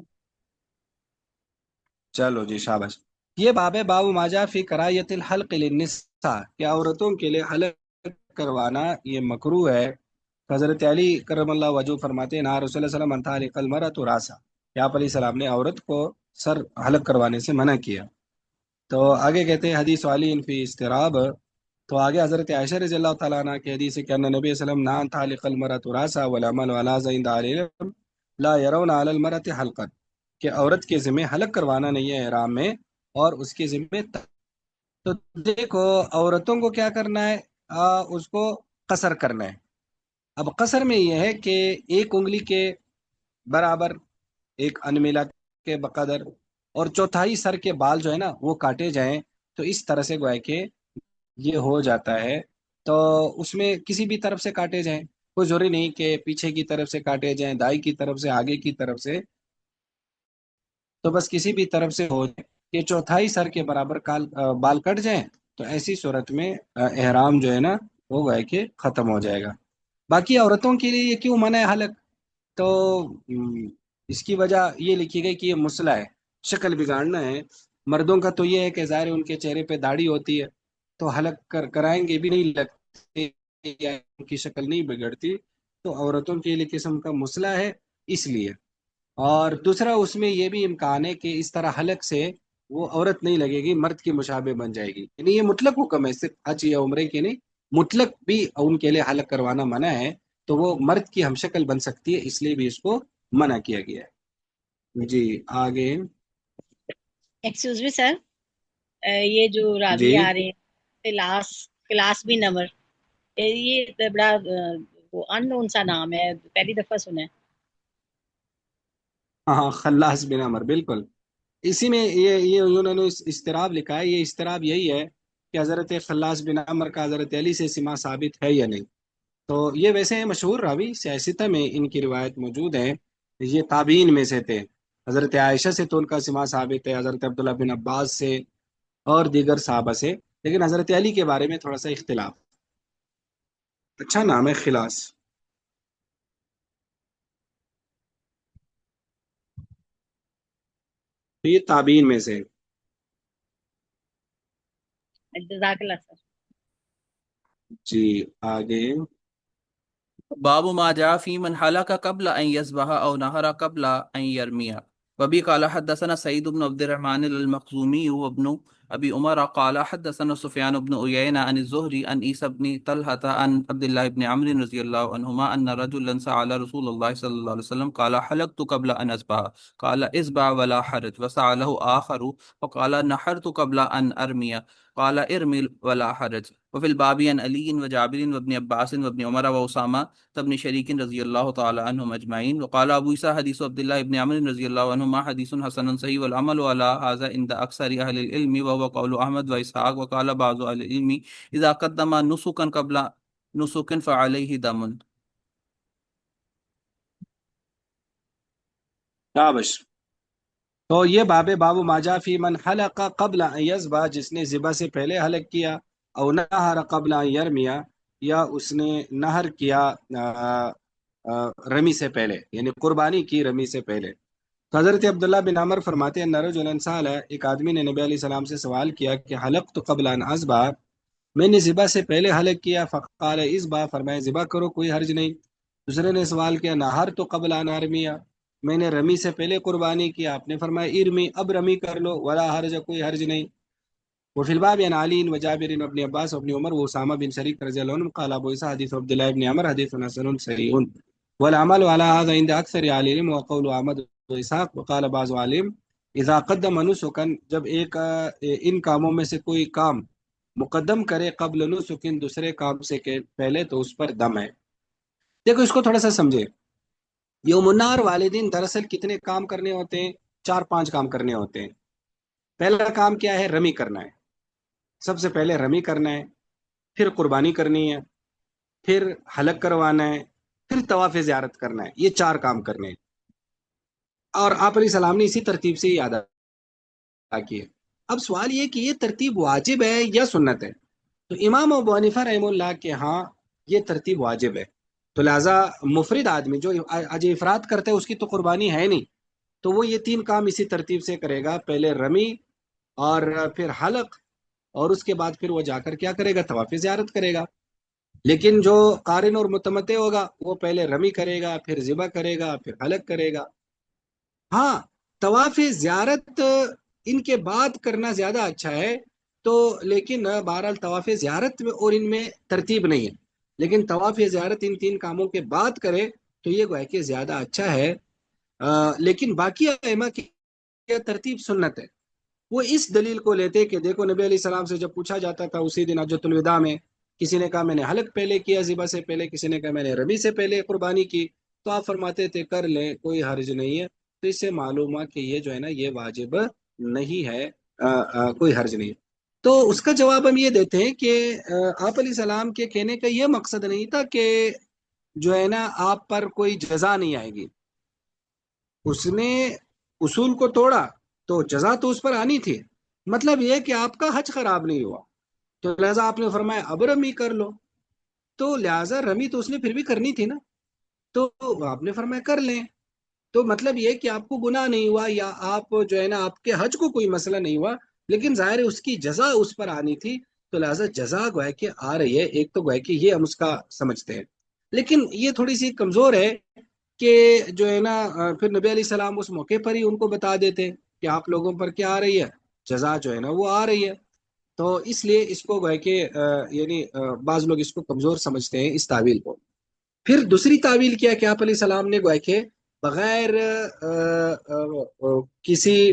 چلو جی شاباش۔ یہ باب ہے باب ما جاء فی کراہیت الحلق للنساء، کہ عورتوں کے لیے حلق کروانا یہ مکروہ ہے۔ حضرت علی کرم اللہ وجہ فرماتے ہیں نہا رسول اللہ صلی اللہ علیہ وسلم ان تحلق المرأة راسا، کہ آپ علیہ السلام نے عورت کو سر حلق کروانے سے منع کیا۔ تو آگے کہتے ہیں حدیث علی فی استراب، تو آگے حضرت عائشہ رضی اللہ تعالیٰ عنہ کی حدیث ہے کہ ان نبی صلی اللہ علیہ وسلم نہا ان تحلق المرأة راسا والعمل على هذا عند اهل العلم لا يرون على المرأة حلقا، کہ عورت کے ذمہ حلق کروانا نہیں ہے احرام میں، اور اس کے ذمہ تو دیکھو عورتوں کو کیا کرنا ہے، اس کو قصر کرنا ہے۔ اب قصر میں یہ ہے کہ ایک انگلی کے برابر، ایک انمیلا کے بقدر، اور چوتھائی سر کے بال جو ہے نا وہ کاٹے جائیں، تو اس طرح سے گویا کہ یہ ہو جاتا ہے۔ تو اس میں کسی بھی طرف سے کاٹے جائیں، کوئی ضروری نہیں کہ پیچھے کی طرف سے کاٹے جائیں، دائیں کی طرف سے، آگے کی طرف سے، تو بس کسی بھی طرف سے ہو جائے کہ چوتھائی سر کے برابر بال کٹ جائیں، تو ایسی صورت میں احرام جو ہے نا وہ گویا کہ ختم ہو جائے گا۔ باقی عورتوں کے لیے یہ کیوں منع ہے حلق، تو اس کی وجہ یہ لکھی گئی کہ یہ مسئلہ ہے، شکل بگاڑنا ہے۔ مردوں کا تو یہ ہے کہ ظاہر ان کے چہرے پہ داڑھی ہوتی ہے تو حلق کرائیں گے بھی نہیں لگتے یا ان کی شکل نہیں بگڑتی، تو عورتوں کے لیے قسم کا مسئلہ ہے اس لیے۔ اور دوسرا اس میں یہ بھی امکان ہے کہ اس طرح حلق سے وہ عورت نہیں لگے گی، مرد کی مشابہ بن جائے گی، یعنی یہ مطلق حکم ہے، صرف حج یا عمرے کے نہیں، مطلق بھی ان کے لیے حلق کروانا منع ہے، تو وہ مرد کی ہم شکل بن سکتی ہے، اس لیے بھی اس کو منع کیا گیا ہے۔ جی آگے۔ ایکسکیوز می سر، یہ جو راوی جی آ رہے ہیں کلاس بھی نمبر، یہ بڑا وہ ان نون سا نام ہے، پہلی دفعہ سنا ہے۔ ہاں خلاص بن عمر، بالکل اسی میں یہ انہوں نے استراب لکھا ہے۔ یہ استراب یہی ہے کہ حضرت خلاص بن عمر کا حضرت علی سے سما ثابت ہے یا نہیں، تو یہ ویسے مشہور راوی سیاستہ میں ان کی روایت موجود ہے، یہ تابعین میں سے تھے، حضرت عائشہ سے تو ان کا سما ثابت ہے، حضرت عبداللہ بن عباس سے اور دیگر صحابہ سے، لیکن حضرت علی کے بارے میں تھوڑا سا اختلاف۔ اچھا نام ہے خلاص۔ تو یہ تابعین میں سے۔ جزاک اللہ سر۔ جی آگے۔ باب ما جاء في من حلق قبل أن يذبح أو نهر قبل أن يرمي. وبه قال حدثنا سعيد بن عبد الرحمن المخزومي وابن أبي عمر قال حدثنا سفيان بن عيينة عن الزهري عن عيسى بن طلحة عن عبد الله بن عمرو رضي الله عنهما أن رجلا سأل رسول الله صلى الله عليه وسلم قال حلقت قبل أن أذبح قال اذبح ولا حرج. وسأله آخر فقال نحرت قبل أن أرمي قال ارمي ولا حرج. وفي الباب عن علي وجابر وابن عباس وابن عمر وأسامة ابن شريك رضي الله تعالى عنهم أجمعين. وقال أبو عيسى حديث عبد الله بن عمرو رضي الله عنهما حديث حسن صحيح والعمل على هذا عند أكثر أهل العلم وهو قول أحمد وإسحاق. وقال بعض أهل العلم إذا قدم نسكا قبل نسك فعليه دم. شابش۔ تو یہ باب ماجا فی من حلق قبل ان یذبح، جس نے ذبح سے پہلے حلق کیا، او نہر قبل ان یرمیا، یا اس نے نہر کیا رمی سے پہلے، یعنی قربانی کی رمی سے پہلے۔ تو حضرت عبداللہ بن عمر فرماتے ہیں رجلا سال، ایک آدمی نے نبی علیہ السلام سے سوال کیا کہ حلقت قبل ان اذبح، میں نے ذبح سے پہلے حلق کیا، فقال اذبح، فرمایا ذبح کرو کوئی حرج نہیں۔ دوسرے نے سوال کیا نہرت قبل ان ارمیا، میں نے رمی سے پہلے قربانی کیا، آپ نے فرمایا ارمی، اب رمی کر لو، ولا حرج، کوئی حرج نہیں۔ وفي الباب عن علي وجابر وابن عباس وابن عمر وأسامة بن شريك رضي الله عنهم قال أبو عيسى حديث عبد الله بن عمر حديث حسن صحيح والعمل على هذا عند أكثر أهل العلم وقول أحمد وإسحاق. وقال بعض العلم إذا قدم نسكا، جب ایک ان کاموں میں سے کوئی کام مقدم کرے قبل نسکن، دوسرے کام سے پہلے، تو اس پر دم ہے۔ دیکھو اس کو تھوڑا سا سمجھے۔ یوم النہر والے دن دراصل کتنے کام کرنے ہوتے ہیں؟ 4-5 کام کرنے ہوتے ہیں۔ پہلا کام کیا ہے؟ رمی کرنا ہے۔ سب سے پہلے رمی کرنا ہے، پھر قربانی کرنی ہے، پھر حلق کروانا ہے، پھر طواف زیارت کرنا ہے۔ یہ 4 کام کرنے ہیں، اور آپ علیہ السلام نے اسی ترتیب سے یاد کی ہے۔ اب سوال یہ کہ یہ ترتیب واجب ہے یا سنت ہے؟ تو امام ابو حنیفہ رحمہ اللہ کے ہاں یہ ترتیب واجب ہے۔ تو لہٰذا مفرد آدمی جو آج افراد کرتا ہے اس کی تو قربانی ہے نہیں، تو وہ یہ 3 کام اسی ترتیب سے کرے گا، پہلے رمی اور پھر حلق، اور اس کے بعد پھر وہ جا کر کیا کرے گا؟ طواف زیارت کرے گا۔ لیکن جو قارن اور متمتع ہوگا وہ پہلے رمی کرے گا، پھر ذبح کرے گا، پھر حلق کرے گا۔ ہاں طواف زیارت ان کے بعد کرنا زیادہ اچھا ہے، تو لیکن بہرحال طواف زیارت میں اور ان میں ترتیب نہیں ہے، لیکن طواف زیارت ان 3 کاموں کے بعد کرے تو یہ گویا کہ زیادہ اچھا ہے۔ لیکن باقی ائمہ کی ترتیب سنت ہے۔ وہ اس دلیل کو لیتے کہ دیکھو نبی علیہ السلام سے جب پوچھا جاتا تھا اسی دن حجۃ الوداع میں، کسی نے کہا میں نے حلق پہلے کیا ذبح سے پہلے، کسی نے کہا میں نے رمی سے پہلے قربانی کی، تو آپ فرماتے تھے کر لیں، کوئی حرج نہیں ہے۔ تو اس سے معلوم ہے کہ یہ جو ہے نا یہ واجب نہیں ہے، کوئی حرج نہیں ہے۔ تو اس کا جواب ہم یہ دیتے ہیں کہ آپ علیہ السلام کے کہنے کا یہ مقصد نہیں تھا کہ جو ہے نا آپ پر کوئی جزا نہیں آئے گی، اس نے اصول کو توڑا تو جزا تو اس پر آنی تھی۔ مطلب یہ کہ آپ کا حج خراب نہیں ہوا، تو لہٰذا آپ نے فرمایا اب رمی کر لو، تو لہٰذا رمی تو اس نے پھر بھی کرنی تھی نا، تو آپ نے فرمایا کر لیں۔ تو مطلب یہ کہ آپ کو گناہ نہیں ہوا، یا آپ جو ہے نا آپ کے حج کو کوئی مسئلہ نہیں ہوا، لیکن ظاہر ہے اس کی جزا اس پر آنی تھی، تو لہٰذا جزا گویا کہ آ رہی ہے۔ ایک تو گویا کہ یہ ہم اس کا سمجھتے ہیں، لیکن یہ تھوڑی سی کمزور ہے کہ جو ہے نا پھر نبی علیہ السلام اس موقع پر ہی ان کو بتا دیتے کہ آپ لوگوں پر کیا آ رہی ہے، جزا جو ہے نا وہ آ رہی ہے۔ تو اس لیے اس کو گویا کہ یعنی بعض لوگ اس کو کمزور سمجھتے ہیں اس تعویل کو۔ پھر دوسری تعویل کیا کہ آپ علیہ السلام نے گویا کہ بغیر کسی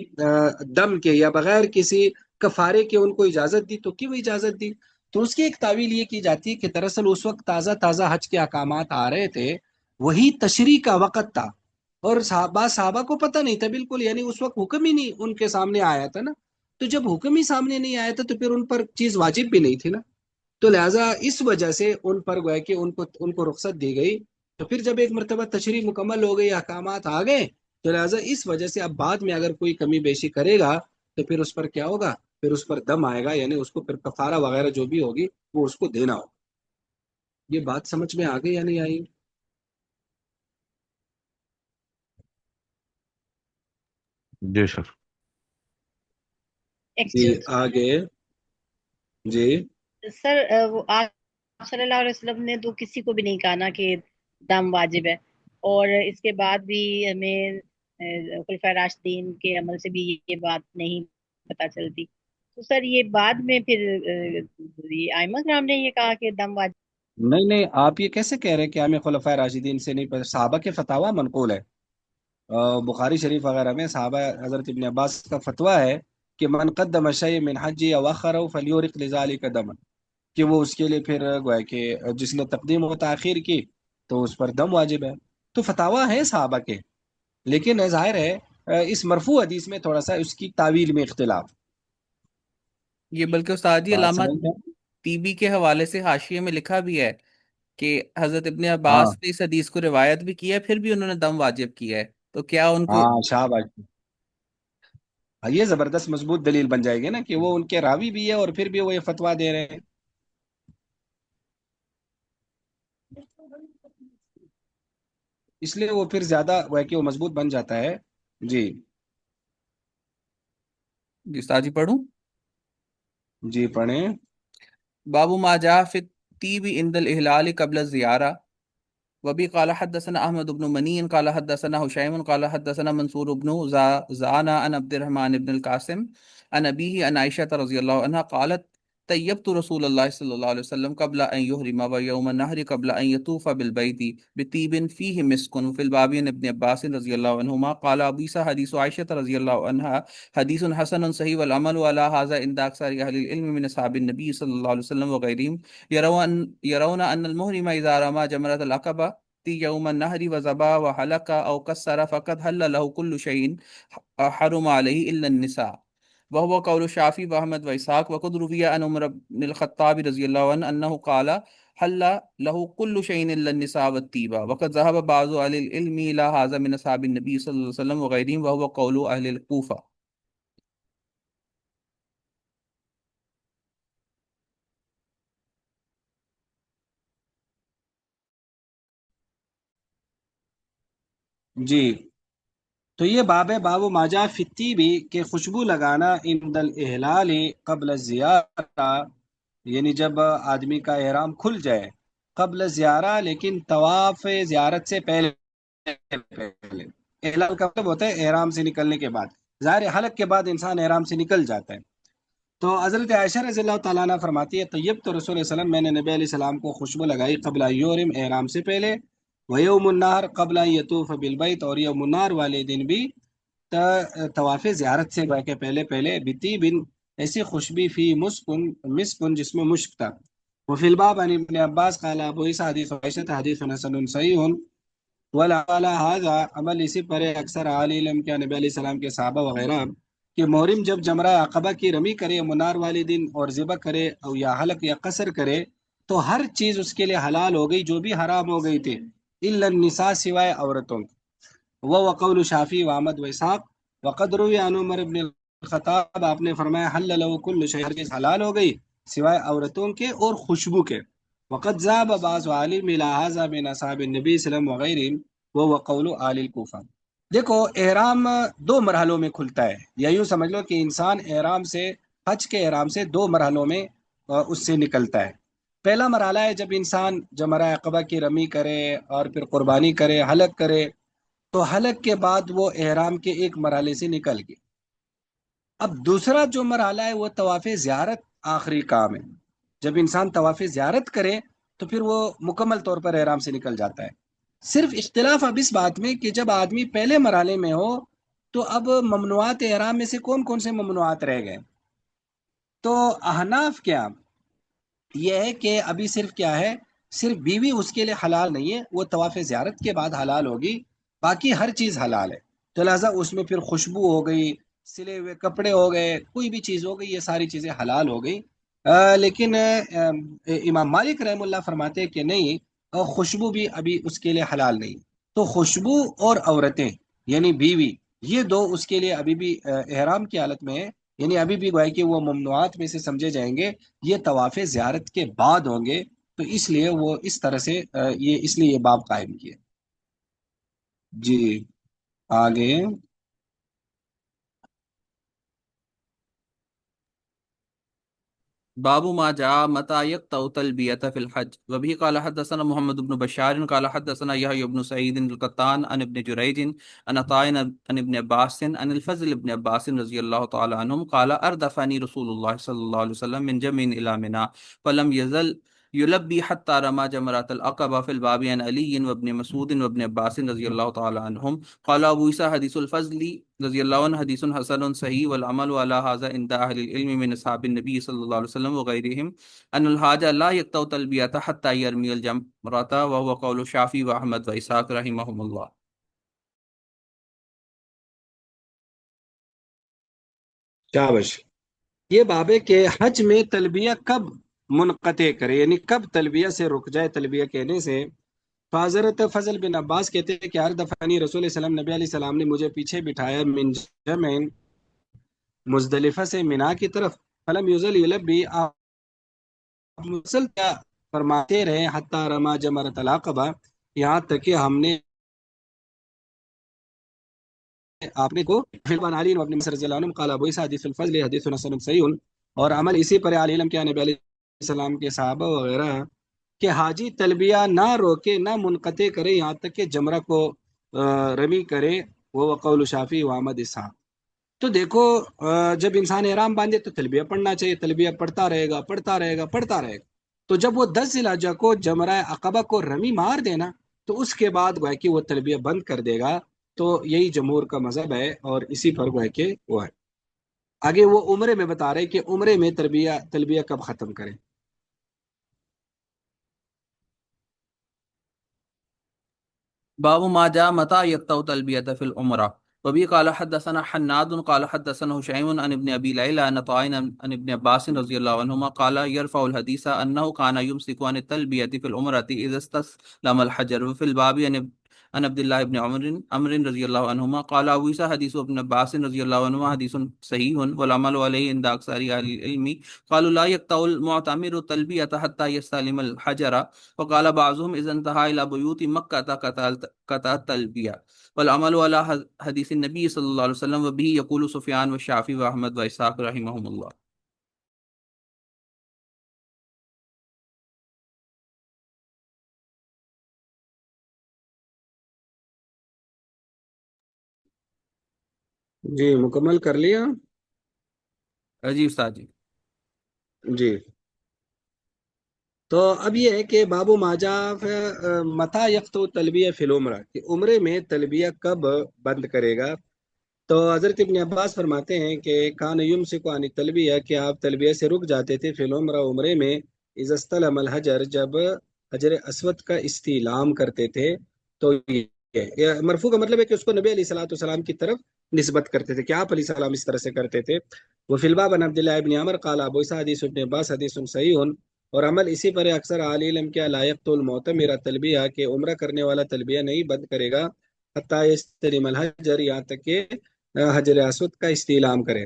دم کے یا بغیر کسی کفارے کے ان کو اجازت دی، تو کیوں اجازت دی؟ تو اس کی ایک تعویل یہ کی جاتی ہے کہ دراصل اس وقت تازہ تازہ حج کے احکامات آ رہے تھے، وہی تشریع کا وقت تھا، اور صحابہ کو پتہ نہیں تھا بالکل، یعنی اس وقت حکم ہی نہیں ان کے سامنے آیا تھا نا، تو جب حکم ہی سامنے نہیں آیا تھا تو پھر ان پر چیز واجب بھی نہیں تھی نا، تو لہٰذا اس وجہ سے ان پر گویا کہ ان کو رخصت دی گئی۔ تو پھر جب ایک مرتبہ تشریح مکمل ہو گئی، احکامات آ گئے، تو لہٰذا اس وجہ سے اب بعد میں اگر کوئی کمی بیشی کرے گا تو پھر اس پر کیا ہوگا، پھر اس پر دم آئے گا، یعنی اس کو پھر کفارہ وغیرہ جو بھی ہوگی وہ اس کو دینا ہوگا۔ یہ بات سمجھ میں آ گئی یا نہیں آئی؟ جی سر۔ جی ایکسکیوز آگے جی سر، وہ آپ صلی اللہ علیہ وسلم نے تو کسی کو بھی نہیں کہا نا کہ دم واجب ہے، اور اس کے بعد بھی ہمیں خلفائے راشدین کے عمل سے بھی یہ بات نہیں پتہ چلتی، تو سر یہ بعد میں پھر یہ ائمہ کرام نے یہ کہا کہ دم واجب؟ نہیں نہیں، آپ یہ کیسے کہہ رہے ہیں کہ ہمیں خلفائے راشدین سے نہیں پتہ؟ صحابہ کے فتاوی منقول ہے، بخاری شریف وغیرہ میں صحابہ حضرت ابن عباس کا فتویٰ ہے کہ من قدم شیء من حج او اخره فلیورق لذلک دما، کہ وہ اس کے لیے پھر گویا کہ جس نے تقدیم و تاخیر کی تو اس پر دم واجب ہے۔ تو فتاوی ہے صحابہ کے، لیکن ظاہر ہے اس مرفوع حدیث میں تھوڑا سا اس کی تعویل میں اختلاف۔ یہ بلکہ استاد جی بات علامہ سمجھ گئے؟ طیبی کے حوالے سے حاشیے میں لکھا بھی ہے کہ حضرت ابن ہاں عباس نے اس حدیث کو روایت بھی کیا ہے، پھر بھی انہوں نے دم واجب کیا ہے، تو کیا ان کو ہاں شاباش، یہ زبردست مضبوط دلیل بن جائے گی نا کہ وہ ان کے راوی بھی ہے اور پھر بھی وہ یہ فتویٰ دے رہے ہیں۔ اس لیے وہ پھر زیادہ وہ ہے کہ وہ مضبوط بن جاتا ہے۔ جی جی استاد جی پڑھوں؟ جی پڑھیں۔ باب ما جاء في الطيب عند الإهلال قبل الزيارة. وبي قال حدثنا أحمد بن مني قال حدثنا هشيم قال حدثنا منصور بن زعانة عن عبد الرحمن بن القاسم عن أبيه عن عائشة رضي الله عنها قالت طيبت رسول الله صلى الله عليه وسلم قبل أن يهرم ويوم النهر قبل أن يطوف بالبيت بطيب فيه مسك. في الباب عن ابن عباس رضي الله عنهما قال أبو عيسى حديث عائشة رضي الله عنها حديث حسن صحيح والعمل على هذا عند أكثر أهل العلم من أصحاب النبي صلى الله عليه وسلم وغيرهم يرون أن المهرم إذا رمى جمرة العقبة يوم النهر وذبح وحلق أو كسر فقد حل له كل شيء حرم عليه إلا النساء، وهو قول الشافعي وأحمد وإسحاق. وقد روي عن عمر بن الخطاب رضي الله عنه أنه قال حل له كل شيء إلا النساء والطيبة. وقد ذهب بعض أهل العلم إلى هذا من أصحاب النبي صلى الله عليه وسلم وغيرهم، وهو قول أهل الكوفة. جی تو یہ باب ہے، باب ماجا فتی بھی کہ خوشبو لگانا عند الاحلال قبل زیارہ، یعنی جب آدمی کا احرام کھل جائے قبل زیارہ، لیکن طواف زیارت سے پہلے پہلے۔ احلال کا مطلب ہوتا ہے احرام سے نکلنے کے بعد، ظاہر ہے حلق کے بعد انسان احرام سے نکل جاتا ہے۔ تو حضرت عائشہ رضی اللہ تعالیٰ عنہ فرماتی ہے طیب تو رسول اللہ علیہ وسلم، میں نے نبی علیہ السلام کو خوشبو لگائی قبل یورم، احرام سے پہلے، ویوم النہر قبل یطوف بالبیت، اور یوم النہر والے دن بھی طواف زیارت سے کے پہلے پہلے، بطیبن ایسی خوشبی فی مسکن جس میں مشک تھا۔ وفی الباب عن ابن عباس قال ابو عیسیٰ حدیث عائشہ حدیث حسن صحیح، ولعل هذا عمل اسی پر اکثر اہل علم کے، نبی علیہ السلام کے صحابہ وغیرہ، کہ محرم جب جمرہ عقبہ کی رمی کرے منار والے دن اور ذبح کرے او یا حلق یا قصر کرے تو ہر چیز اس کے لیے حلال ہو گئی جو بھی حرام ہو گئی تھی، الا النساء سوائے عورتوں، وہ قول شافی و احمد و اسحاق۔ وقد روی عن عمر بن الخطاب، آپ نے فرمایا حل له کل شیء، ہر چیز حلال ہو گئی سوائے عورتوں کے اور خوشبو کے۔ وقد ذهب بعض عالم الى هذا من اصحاب النبی صلی اللہ علیہ وسلم وغیرهم وهو قول آل الکوفہ۔ دیکھو احرام دو مرحلوں میں کھلتا ہے، یا یوں سمجھ لو کہ انسان احرام سے، حج کے احرام سے دو مرحلوں میں اس سے نکلتا ہے۔ پہلا مرحلہ ہے جب انسان جمرہ عقبہ کی رمی کرے اور پھر قربانی کرے، حلق کرے، تو حلق کے بعد وہ احرام کے ایک مرحلے سے نکل گئے۔ اب دوسرا جو مرحلہ ہے وہ طواف زیارت آخری کام ہے، جب انسان طواف زیارت کرے تو پھر وہ مکمل طور پر احرام سے نکل جاتا ہے۔ صرف اختلاف اب اس بات میں کہ جب آدمی پہلے مرحلے میں ہو تو اب ممنوعات احرام میں سے کون کون سے ممنوعات رہ گئے؟ تو احناف کیا یہ ہے کہ ابھی صرف کیا ہے، صرف بیوی اس کے لیے حلال نہیں ہے، وہ طواف زیارت کے بعد حلال ہوگی، باقی ہر چیز حلال ہے۔ تو لہٰذا اس میں پھر خوشبو ہو گئی، سلے ہوئے کپڑے ہو گئے، کوئی بھی چیز ہو گئی، یہ ساری چیزیں حلال ہو گئی۔ لیکن امام مالک رحم اللہ فرماتے ہیں کہ نہیں، خوشبو بھی ابھی اس کے لیے حلال نہیں۔ تو خوشبو اور عورتیں یعنی بیوی، یہ دو اس کے لیے ابھی بھی احرام کی حالت میں ہے، یعنی ابھی بھی گویا کہ وہ ممنوعات میں سے سمجھے جائیں گے، یہ طواف زیارت کے بعد ہوں گے، تو اس لیے وہ اس طرح سے اس لیے یہ باب قائم کیے۔ جی آگے۔ باب ما جاء متى يقطع تلبية في الحج وبه قال حدثنا محمد بن بشار قال حدثنا يحيى بن سعيد القطان عن ابن جريج عن عطاء عن ابن عباس عن الفضل بن عباس رضي الله تعالى عنهم قال أردفني رسول الله صلى الله عليه وسلم من جمع إلى منى فلم يزل يلبي حتى رمى جمرات العقبة في الباب عن علي وابن مسعود وابن عباس رضي الله تعالى عنهم قال أبو عيسى حديث الفضل رضی اللہ عنہ حدیث حسن صحیح والعمل على هذا عند اهل العلم من اصحاب النبي صلی اللہ علیہ وسلم وغيرهم ان الحاج لا يقطع تلبیۃ حتى يرمي الجمرة وهو قول الشافعي واحمد واسحاق رحمهم اللہ۔ شابش۔ یہ باب ہے کہ حج میں تلبیہ کب منقطع کرے، یعنی کب تلبیہ سے رک جائے تلبیہ کہنے سے۔ حضرت فضل بن عباس کہتے ہیں کہ ہر دفعانی رسول اللہ علیہ وسلم نبی علیہ السلام نے مجھے پیچھے بٹھایا من جمعین مزدلفہ سے منا کی طرف، فلم یزل یلبی، آپ مسل کیا فرماتے رہے، حتی رما جمرۃ العقبہ، یہاں تک کہ ہم نے آپ نے کو فلبان علی و ابن مصر رضی اللہ عنہ قال ابو عیسیٰ حدیث الفضل حدیث حسن صحیح، اور عمل اسی پر علی علم کیا نبی علیہ السلام کے صحابہ وغیرہ کہ حاجی تلبیہ نہ روکے نہ منقطع کرے یہاں تک کہ جمرہ کو رمی کرے، وہ قول شافی و احمد اسحاق۔ تو دیکھو جب انسان احرام باندھے تو تلبیہ پڑھنا چاہیے، تلبیہ پڑھتا رہے گا پڑھتا رہے گا پڑھتا رہے گا، تو جب وہ 10 ذی الحجہ کو جمرہ عقبہ کو رمی مار دینا تو اس کے بعد گویا کہ وہ تلبیہ بند کر دے گا، تو یہی جمہور کا مذہب ہے اور اسی پر گویا کہ وہ ہے۔ آگے وہ عمرے میں بتا رہے کہ عمرے میں تلبیہ کب ختم کریں۔ باب ما جاء متى يقطع تلبية في العمرة وبه قال حدثنا حناد قال حدثنا هشيم عن ابن ابي ليلى عن طاعون عن ابن عباس رضي الله عنهما قال يرفع الحديث انه كان يمسك عن التلبية في العمرة اذا استسلم الحجر وفي الباب عن عبد الله بن عمر رضي الله عنهما قال ابو عيسى حديث ابن عباس رضي الله عنهما حديث صحيح والعمل عليه عند اكثر اهل العلم قالوا لا يقطع المعتمر التلبية حتى يستلم الحجر وقال بعضهم اذا انتهى الى بيوت مكة قطع التلبية والعمل على حديث النبي صلى الله عليه وسلم وبه يقول سفيان والشافعي واحمد واسحاق رحمهم الله۔ جی مکمل کر لیا۔ جی استاد جی۔ جی تو اب یہ ہے کہ باب ماجا متا یقطع تلبیہ فی العمرہ، کہ عمرے میں تلبیہ کب بند کرے گا۔ تو حضرت ابن عباس فرماتے ہیں کہ کان یمسک عن التلبیہ، کہ آپ تلبیہ سے رک جاتے تھے فی العمرہ عمرے میں، اذا استلم الحجر، جب حجر اسود کا استعلام کرتے تھے۔ تو یہ مرفوع کا مطلب ہے کہ اس کو نبی علیہ الصلوۃ والسلام کی طرف نسبت کرتے تھے کہ آپ علیہ السلام اس طرح سے کرتے تھے۔ وہ فی الباب عن عبداللہ ابن عمر قال ابو عیسیٰ حدیث ابن عباس حدیث صحیح، اور عمل اسی پر اکثر اہل علم کیا لائق تو المعتمر تلبیہ، کہ عمرہ کرنے والا تلبیہ نہیں بند کرے گا حتی یستلم الحجر، یہاں تک کہ حجر اسود کا استعلام کرے۔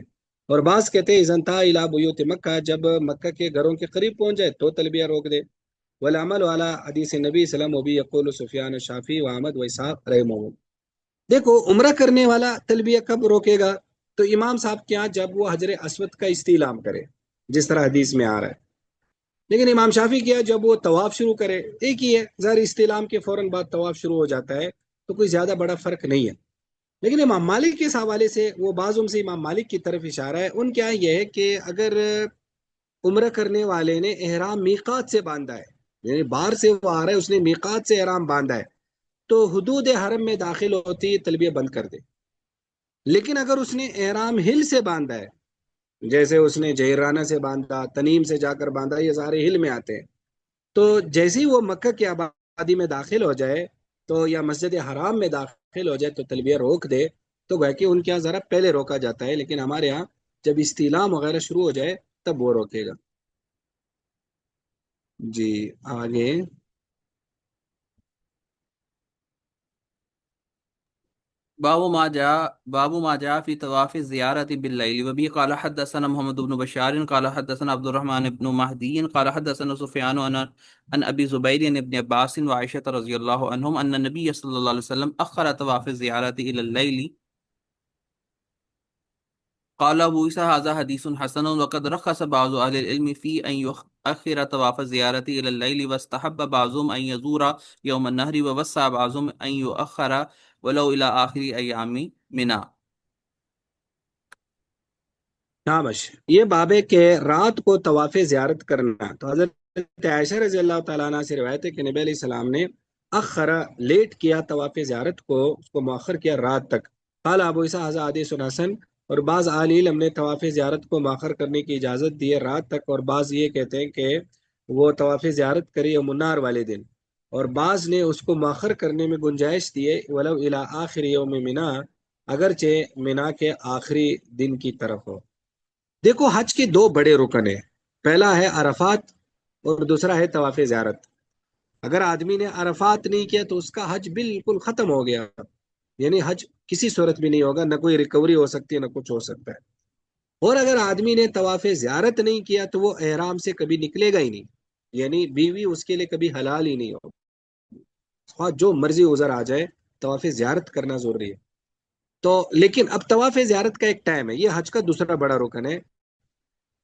اور بعض کہتے ہیں اذا الی بیوت مکہ، جب مکہ کے گھروں کے قریب پہنچ جائے تو تلبیہ روک دے۔ والعمل علی حدیث نبی صلی اللہ علیہ وسلم وبی یقول سفیان الشافعی و احمد و اسحاق رحمہ۔ دیکھو عمرہ کرنے والا تلبیہ کب روکے گا، تو امام صاحب کے ہاں جب وہ حجر اسود کا استعلام کرے، جس طرح حدیث میں آ رہا ہے۔ لیکن امام شافعی کیا جب وہ طواف شروع کرے، ایک ہی ہے ظاہر، استعلام کے فوراً بعد طواف شروع ہو جاتا ہے، تو کوئی زیادہ بڑا فرق نہیں ہے۔ لیکن امام مالک کے حوالے سے وہ بعضوں سے امام مالک کی طرف اشارہ ہے، ان کیا یہ ہے کہ اگر عمرہ کرنے والے نے احرام میقات سے باندھا ہے، یعنی باہر سے وہ آ رہا ہے، اس نے میقات سے احرام باندھا ہے، تو حدود حرم میں داخل ہوتی تلبیہ بند کر دے۔ لیکن اگر اس نے احرام ہل سے باندھا ہے، جیسے اس نے جہرانہ سے باندھا، تنیم سے جا کر باندھا، یہ سارے ہل میں آتے ہیں، تو جیسے ہی وہ مکہ کی آبادی میں داخل ہو جائے تو یا مسجد حرام میں داخل ہو جائے تو تلبیہ روک دے، تو گویا کہ ان کے یہاں ذرا پہلے روکا جاتا ہے، لیکن ہمارے ہاں جب استعلام وغیرہ شروع ہو جائے تب وہ روکے گا۔ جی آگے۔ باب ما جاء في طواف الزيارة بالليل وبه قال حدثنا محمد بن بشار قال حدثنا عبد الرحمن بن مهدي قال حدثنا سفيان عن أبي زبير بن عباس وعائشة رضي الله عنهم أن النبي صلى الله عليه وسلم أخر طواف الزيارة إلى الليل. قال أبو عيسى هذا حديث حسن وقد رخص بعض أهل العلم في أن يؤخر طواف الزيارة إلى الليل واستحب بعضهم أن يزور يوم النهر ووسع بعضهم أن يؤخر ولو إلى آخر أيام منى. نامش یہ باب ہے کہ رات کو طواف زیارت کرنا. تو حضرت عائشہ رضی اللہ تعالیٰ عنہ سے روایت ہے کہ نبی علیہ السلام نے اخرا لیٹ کیا طواف زیارت کو، اس کو مؤخر کیا رات تک. قال ابو عیسیٰ ھذا حدیث حسن، اور بعض اہل علم نے طواف زیارت کو مؤخر کرنے کی اجازت دی ہے رات تک، اور بعض یہ کہتے ہیں کہ وہ طواف زیارت کرے یوم النہر والے دن، اور بعض نے اس کو مؤخر کرنے میں گنجائش دی ہے ولو الی آخر یوم منا، اگرچہ منا کے آخری دن کی طرف ہو. دیکھو حج کے دو بڑے رکن ہیں، پہلا ہے عرفات اور دوسرا ہے طواف زیارت. اگر آدمی نے عرفات نہیں کیا تو اس کا حج بالکل ختم ہو گیا، یعنی حج کسی صورت بھی نہیں ہوگا، نہ کوئی ریکوری ہو سکتی ہے نہ کچھ ہو سکتا ہے. اور اگر آدمی نے طواف زیارت نہیں کیا تو وہ احرام سے کبھی نکلے گا ہی نہیں، یعنی بیوی اس کے لیے کبھی حلال ہی نہیں ہوگا، جو مرضی عذر آ جائے طواف زیارت کرنا ضروری ہے. تو لیکن اب طواف زیارت کا ایک ٹائم ہے، یہ حج کا دوسرا بڑا رکن ہے.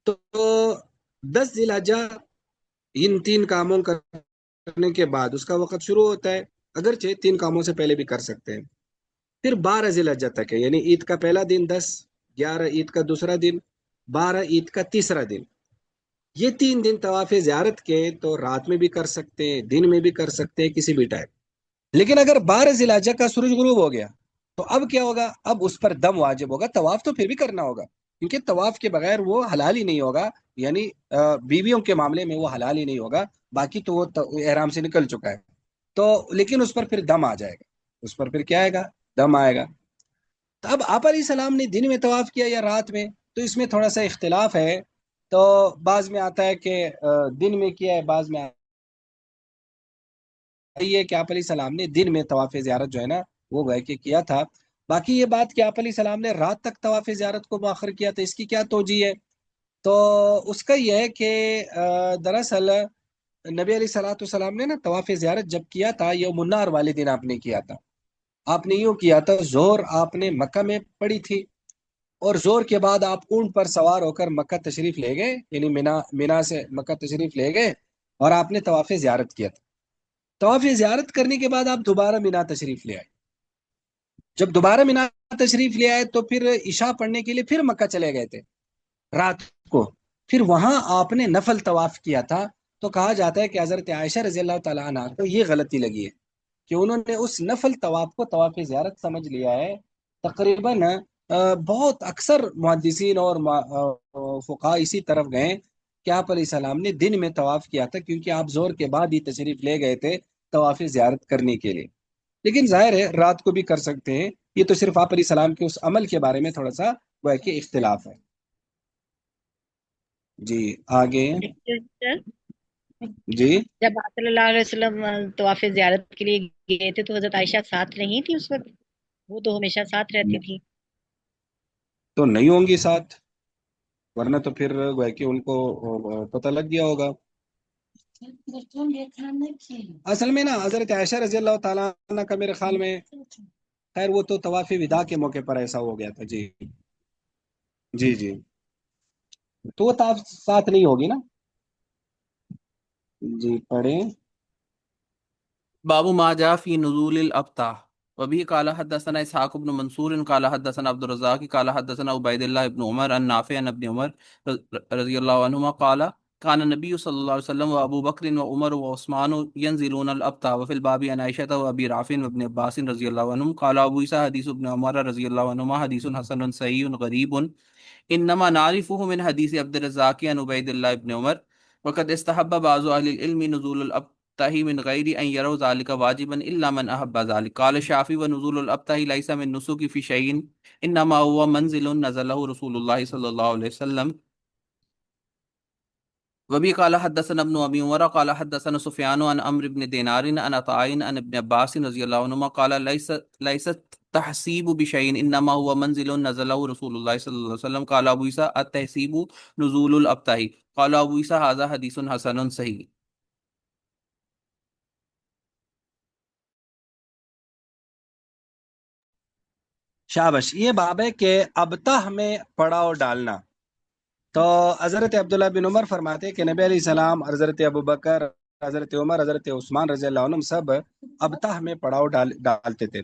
تو 10 ذی الحجہ ان 3 کاموں کرنے کے بعد اس کا وقت شروع ہوتا ہے، اگرچہ 3 کاموں سے پہلے بھی کر سکتے ہیں. پھر 12 ذی الحجہ تک ہے، یعنی عید کا پہلا دن 10، 11 عید کا دوسرا دن، 12 عید کا تیسرا دن. یہ 3 دن طواف زیارت کے تو رات میں بھی کر سکتے ہیں، دن میں بھی کر سکتے ہیں، کسی بھی ٹائم. لیکن اگر 12 ذی الحجہ کا سورج غروب ہو گیا تو اب کیا ہوگا؟ اب اس پر دم واجب ہوگا. طواف تو پھر بھی کرنا ہوگا کیونکہ طواف کے بغیر وہ حلال ہی نہیں ہوگا، یعنی بیویوں کے معاملے میں وہ حلال ہی نہیں ہوگا، باقی تو وہ احرام سے نکل چکا ہے. تو لیکن اس پر پھر دم آ جائے گا، اس پر پھر کیا آئے گا؟ دم آئے گا. تو اب آپ علیہ السلام نے دن میں طواف کیا یا رات میں؟ تو اس میں تھوڑا سا اختلاف ہے. تو بعض میں آتا ہے کہ دن میں کیا ہے، بعض میں یہ کہ آپ علیہ السلام نے دن میں طواف زیارت جو ہے نا وہ گئے کہ کیا تھا. باقی یہ بات کہ آپ علیہ السلام نے رات تک طواف زیارت کو مؤخر کیا تھا، اس کی کیا توجیہ ہے؟ تو اس کا یہ ہے کہ دراصل نبی علیہ الصلوۃ والسلام نے نا طواف زیارت جب کیا تھا یوم النہر والے دن آپ نے کیا تھا. آپ نے یوں کیا تھا، ظہر آپ نے مکہ میں پڑھی تھی، اور ظہر کے بعد آپ اونٹ پر سوار ہو کر مکہ تشریف لے گئے، یعنی مینا سے مکہ تشریف لے گئے اور آپ نے طواف زیارت کیا تھا. طواف زیارت کرنے کے بعد آپ دوبارہ مینا تشریف لے آئے. جب دوبارہ مینا تشریف لے آئے تو پھر عشاء پڑھنے کے لیے پھر مکہ چلے گئے تھے رات کو. پھر وہاں آپ نے نفل طواف کیا تھا. تو کہا جاتا ہے کہ حضرت عائشہ رضی اللہ تعالیٰ عنہ کو یہ غلطی لگی ہے کہ انہوں نے اس نفل طواف کو طواف زیارت سمجھ لیا ہے. تقریباً بہت اکثر محدثین اور فقہاء اسی طرف گئے کہ آپ علیہ السلام نے دن میں طواف کیا تھا، کیونکہ آپ ظہر کے بعد ہی تشریف لے گئے تھے طواف زیارت کرنے کے لیے. لیکن ظاہر ہے رات کو بھی کر سکتے ہیں. یہ تو صرف آپ علیہ السلام کے اس عمل کے بارے میں تھوڑا سا وہ ہے کہ اختلاف ہے. جی آگے. جی جب آپ صلی اللہ علیہ وسلم طواف زیارت کے لیے گئے تھے تو حضرت عائشہ ساتھ نہیں تھی اس وقت؟ وہ تو ہمیشہ ساتھ رہتی تھی. تو نہیں ہوں گی ساتھ، ورنہ تو پھر وہ ہے کہ ان کو پتہ لگ گیا ہوگا. اصل میں نا حضرت عائشہ رضی اللہ تعالیٰ عنہ کا میرے خیال میں، خیر وہ تو طواف وداع کے موقع پر ایسا ہو گیا تھا. جی جی جی تو وہ ساتھ نہیں ہوگی نا. جی پڑھیں. باب ما جاء في نزول الابطح وبه قال حدثنا اسحاق بن منصور قال حدثنا عبد الرزاق قال حدثنا عبيد الله بن عمر عن نافع عن ابن عمر رضي الله عنهما قال كان النبي صلى الله عليه وسلم وابو بكر وعمر وعثمان ينزلون الابطح وفي الباب عن عائشة وابي رافع وابن عباس رضي الله عنهم. قال ابو عيسى حديث ابن عمر رضي الله عنهما حديث حسن صحيح غريب انما نعرفه من حديث عبد الرزاق عن عبيد الله بن عمر. وقد استحب بعض اهل العلم نزول الابطح من غير أن يروا ذلك واجبا إلا من أحب ذلك. قال الشافعي ونزول الأبطح ليس من نسك في شيء إنما هو منزل نزله رسول الله صلى الله عليه وسلم. وبه قال حدثنا ابن أبي عمر قال حدثنا سفيان عن عمرو بن دينار عن عطاء عن ابن عباس رضي الله عنهما قال ليست التحسيب بشيء إنما هو منزل نزله رسول الله صلى الله عليه وسلم. قال أبو عيسى التحسيب نزول الأبتاه. قال أبو عيسى هذا حديث حسن صحيح. شابش. یہ باب ہے کہ ابتہ میں پڑاؤ ڈالنا. تو حضرت عبداللہ بن عمر فرماتے ہیں کہ نبی علیہ السلام، حضرت ابو بکر، حضرت عمر، حضرت عثمان رضی اللہ عنہم سب ابتہ میں پڑاؤ ڈالتے تھے.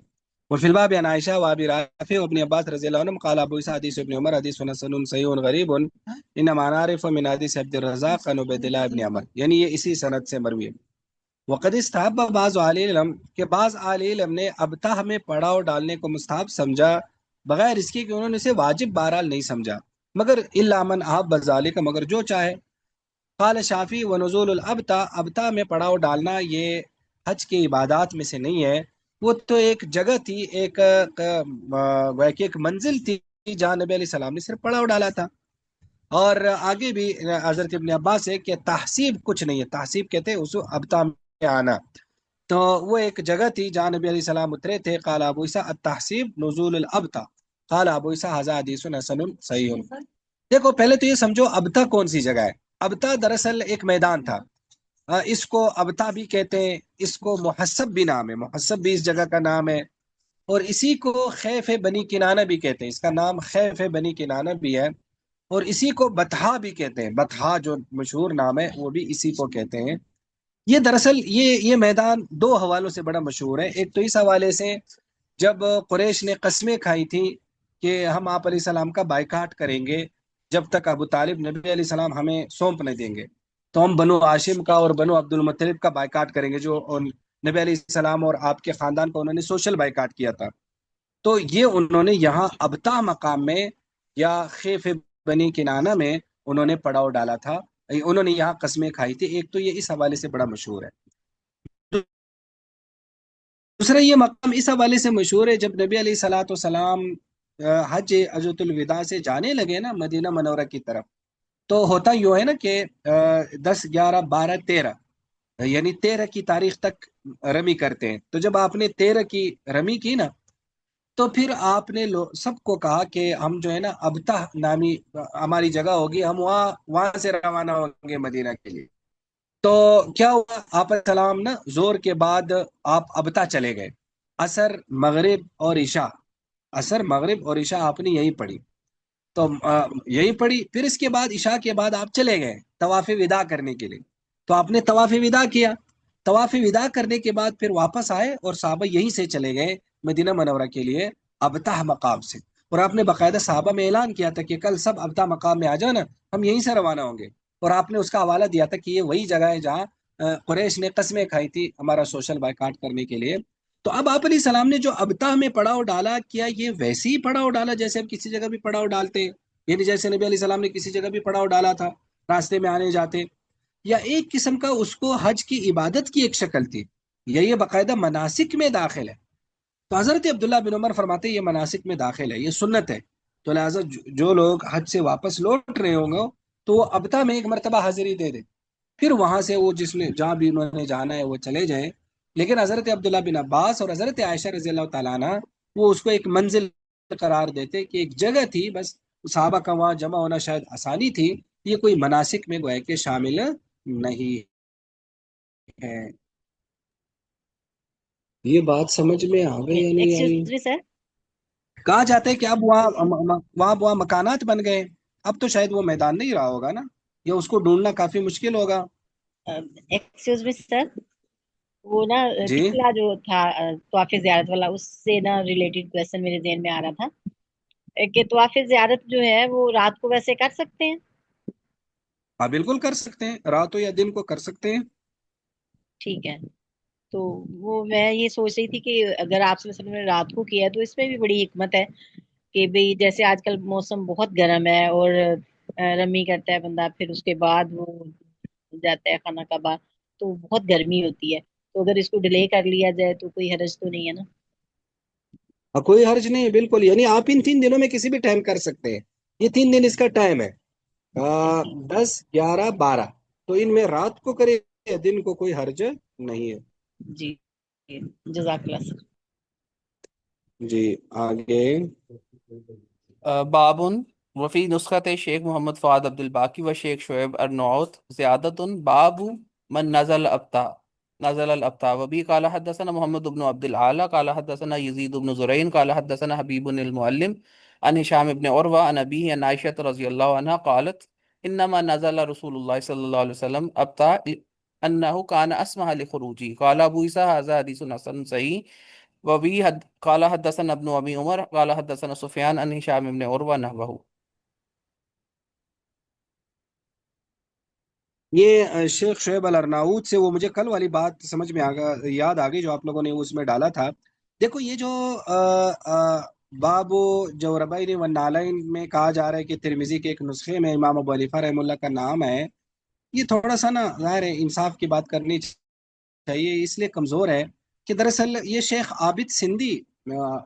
وفي الباب عن عائشہ وابی رافع وابن عباس رضی اللہ عنہم قال ابو عیسیٰ حدیث ابن عمر حدیث حسن صحیح غریب انما نعرف من حدیث عبد الرزاق عن عبید اللہ ابن عمر. یعنی یہ اسی سند سے مروی ہے. وقد استحب بعض اہل علم کہ بعض اہل علم نے ابتہ میں پڑاؤ ڈالنے کو مستحب سمجھا، بغیر اس کے کہ انہوں نے اسے واجب بہرحال نہیں سمجھا، مگر الا من احب ذالک، مگر جو چاہے. قال شافی ونزول الابتہ، ابتہ میں پڑاؤ ڈالنا یہ حج کی عبادات میں سے نہیں ہے، وہ تو ایک جگہ تھی، ایک منزل تھی جہاں نبی علیہ السلام نے صرف پڑاؤ ڈالا تھا. اور آگے بھی حضرت ابن عباس ہے کہ تحسیب کچھ نہیں ہے، تحسیب کہتے ہیں اس ابتہ میں آنا، تو وہ ایک جگہ تھی جہاں نبی علیہ السلام اترے تھے. قال ابو عیسیٰ التحسیب نزول الابتہ. قال ابو عیسیٰ ھذا حدیث حسن صحیح. دیکھو پہلے تو یہ سمجھو ابتہ کون سی جگہ ہے. ابتہ دراصل ایک میدان تھا، اس کو ابتہ بھی کہتے ہیں، اس کو محسب بھی نام ہے، محسب بھی اس جگہ کا نام ہے، اور اسی کو خیف بنی کنانہ بھی کہتے ہیں، اس کا نام خیف بنی کنانہ بھی ہے، اور اسی کو بطحا بھی کہتے ہیں، بطحا جو مشہور نام ہے وہ بھی اسی کو کہتے ہیں. یہ دراصل یہ میدان دو حوالوں سے بڑا مشہور ہے. ایک تو اس حوالے سے جب قریش نے قسمیں کھائی تھی کہ ہم آپ علیہ السلام کا بائیکاٹ کریں گے جب تک ابو طالب نبی علیہ السلام ہمیں سونپ نہیں دیں گے، تو ہم بنو ہاشم کا اور بنو عبد المطلب کا بائیکاٹ کریں گے، جو نبی علیہ السلام اور آپ کے خاندان کا انہوں نے سوشل بائیکاٹ کیا تھا. تو یہ انہوں نے یہاں ابتہ مقام میں یا خیف بنی کنانہ میں انہوں نے پڑاؤ ڈالا تھا، انہوں نے یہاں قسمیں کھائی تھی. ایک تو یہ اس حوالے سے بڑا مشہور ہے. دوسرا یہ مقام اس حوالے سے مشہور ہے، جب نبی علیہ السلام حج عجوۃ الوداع سے جانے لگے نا مدینہ منورہ کی طرف، تو ہوتا یوں ہے نا کہ 10 11 12 13 یعنی 13 کی تاریخ تک رمی کرتے ہیں. تو جب آپ نے 13 کی رمی کی نا، تو پھر آپ نے سب کو کہا کہ ہم جو ہے نا ابتہ نامی ہماری جگہ ہوگی، ہم وہاں سے روانہ ہوں گے مدینہ کے لیے. تو کیا ہوا، آپ علیہ السلام نا زور کے بعد آپ ابتہ چلے گئے. عصر مغرب اور عشاء، عصر مغرب اور عشاء آپ نے یہی پڑھی، تو یہی پڑھی. پھر اس کے بعد عشاء کے بعد آپ چلے گئے طواف وداع کرنے کے لیے، تو آپ نے طواف وداع کیا. طواف وداع کرنے کے بعد پھر واپس آئے اور صحابہ یہیں سے چلے گئے مدینہ منورہ کے لیے ابتہ مقام سے. اور آپ نے باقاعدہ صحابہ میں اعلان کیا تھا کہ کل سب ابتہ مقام میں آ جانا، ہم یہیں سے روانہ ہوں گے. اور آپ نے اس کا حوالہ دیا تھا کہ یہ وہی جگہ ہے جہاں قریش نے قسمیں کھائی تھی ہمارا سوشل بائیکاٹ کرنے کے لیے. تو اب آپ علیہ السلام نے جو ابتہ میں پڑاؤ ڈالا، کیا یہ ویسے ہی پڑاؤ ڈالا جیسے ہم کسی جگہ بھی پڑاؤ ڈالتے ہیں، یعنی جیسے نبی علیہ السلام نے کسی جگہ بھی پڑاؤ ڈالا تھا راستے میں آنے جاتے، یا ایک قسم کا اس کو حج کی عبادت کی ایک شکل تھی، یا یہ باقاعدہ مناسک میں داخل ہے؟ تو حضرت عبداللہ بن عمر فرماتے ہیں یہ مناسک میں داخل ہے، یہ سنت ہے. تو لہٰذا جو لوگ حج سے واپس لوٹ رہے ہوں گے تو وہ ابتہ میں ایک مرتبہ حاضری دے دے، پھر وہاں سے وہ جس نے جہاں بھی انہوں نے جانا ہے وہ چلے جائیں. لیکن حضرت عبداللہ بن عباس اور حضرت عائشہ رضی اللہ تعالیٰ عنہ وہ اس کو ایک منزل قرار دیتے کہ ایک جگہ تھی، بس صحابہ کا وہاں جمع ہونا شاید آسانی تھی، یہ کوئی مناسک میں گویا کہ شامل نہیں ہے. یہ بات سمجھ میں آ گئی یا نہیں آئی؟ ایکسکیوز می سر، کہا جاتا ہے کہ اب وہاں مکانات بن گئے، اب تو شاید وہ میدان نہیں رہا ہوگا نا، یا اس کو ڈھونڈنا کافی مشکل ہوگا. ایکسکیوز می سر، وہ نا جی پچھلا جو تھا طواف زیارت والا، اس سے نا ریلیٹڈ کویسچن میرے ذہن میں آ رہا تھا کہ طواف زیارت جو ہے وہ رات کو ویسے کر سکتے ہیں؟ ہاں بالکل کر سکتے ہیں، رات ہو یا دن کو کر سکتے ہیں. ٹھیک ہے. تو وہ میں یہ سوچ رہی تھی کہ اگر آپ صلی اللہ علیہ وسلم نے رات کو کیا تو اس میں بھی بڑی حکمت ہے کہ بھئی جیسے آج کل موسم بہت گرم ہے اور رمی کرتا ہے بندہ، پھر اس کے بعد وہ جاتا ہے خانہ کعبہ تو بہت گرمی ہوتی ہے، تو اگر اس کو ڈیلے کر لیا جائے تو کوئی حرج تو نہیں ہے نا؟ کوئی حرج نہیں، بالکل. یعنی آپ ان 3 دنوں میں کسی بھی ٹائم کر سکتے ہیں، یہ 3 دن اس کا ٹائم ہے، 10 11 12، تو ان میں رات کو کرے یا دن کو کوئی حرج نہیں ہے. جی جزاک اللہ سر. جی آگے. بابن وفی نسخت شیخ محمد فؤاد عبد الباقی و شیخ شعیب ارناؤت زیادت باب من نزل الابتا وبی قال حدثنا محمد بن عبد العالى قال حدثنا يزيد بن زرين قال حدثنا حبيب المعلم عن هشام بن عروة عن أبيه عن عائشة رضي الله عنها قالت إنما نزل رسول الله صلى الله عليه وسلم أبتا أنه كان أسمح لخروجه قال أبو عيسى هذا حديث حسن صحيح وبه قال حدثنا ابن ابي عمر قال حدثنا سفيان عن هشام بن عروة نحوه. یہ شیخ شعیب الارناؤت سے وہ مجھے کل والی بات سمجھ میں یاد آ گئی جو آپ لوگوں نے اس میں ڈالا تھا. دیکھو یہ جو باب جو ربعین و نالین میں کہا جا رہا ہے کہ ترمذی کے ایک نسخے میں امام ابو حنیفہ رحمہ اللہ کا نام ہے، یہ تھوڑا سا نا ظاہر ہے انصاف کی بات کرنی چاہیے، اس لیے کمزور ہے کہ دراصل یہ شیخ عابد سندھی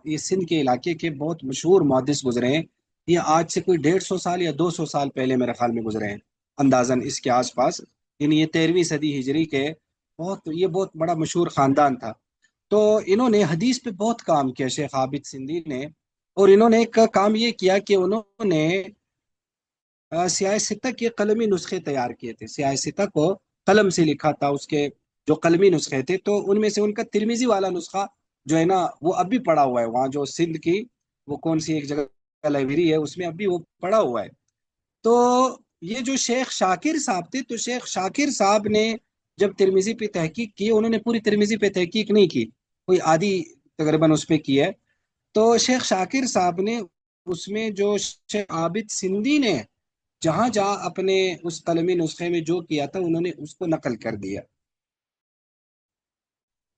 یہ سندھ کے علاقے کے بہت مشہور محدث گزرے ہیں. یہ آج سے کوئی 150 سال یا 200 سال پہلے میرے خیال میں گزرے ہیں اندازاً اس کے آس پاس. یعنی یہ 13ویں صدی ہجری کے یہ بہت بڑا مشہور خاندان تھا. تو انہوں نے حدیث پہ بہت کام کیا شیخ عابد سندھی نے، اور انہوں نے ایک کام یہ کیا کہ انہوں نے سیاہ ستہ کے قلمی نسخے تیار کیے تھے. سیاہ ستہ کو قلم سے لکھا تھا، اس کے جو قلمی نسخے تھے، تو ان میں سے ان کا ترمیزی والا نسخہ جو ہے نا وہ اب بھی پڑا ہوا ہے وہاں جو سندھ کی وہ کون سی ایک جگہ لائبریری ہے اس میں اب بھی وہ پڑا ہوا ہے. تو یہ جو شیخ شاکر صاحب تھے، تو شیخ شاکر صاحب نے جب ترمیزی پہ تحقیق کی، انہوں نے پوری ترمیزی پہ تحقیق نہیں کی، کوئی آدھی تقریباً اس پہ کی ہے. تو شیخ شاکر صاحب نے اس میں جو شیخ عابد سندھی نے جہاں جہاں اپنے اس قلمی نسخے میں جو کیا تھا انہوں نے اس کو نقل کر دیا.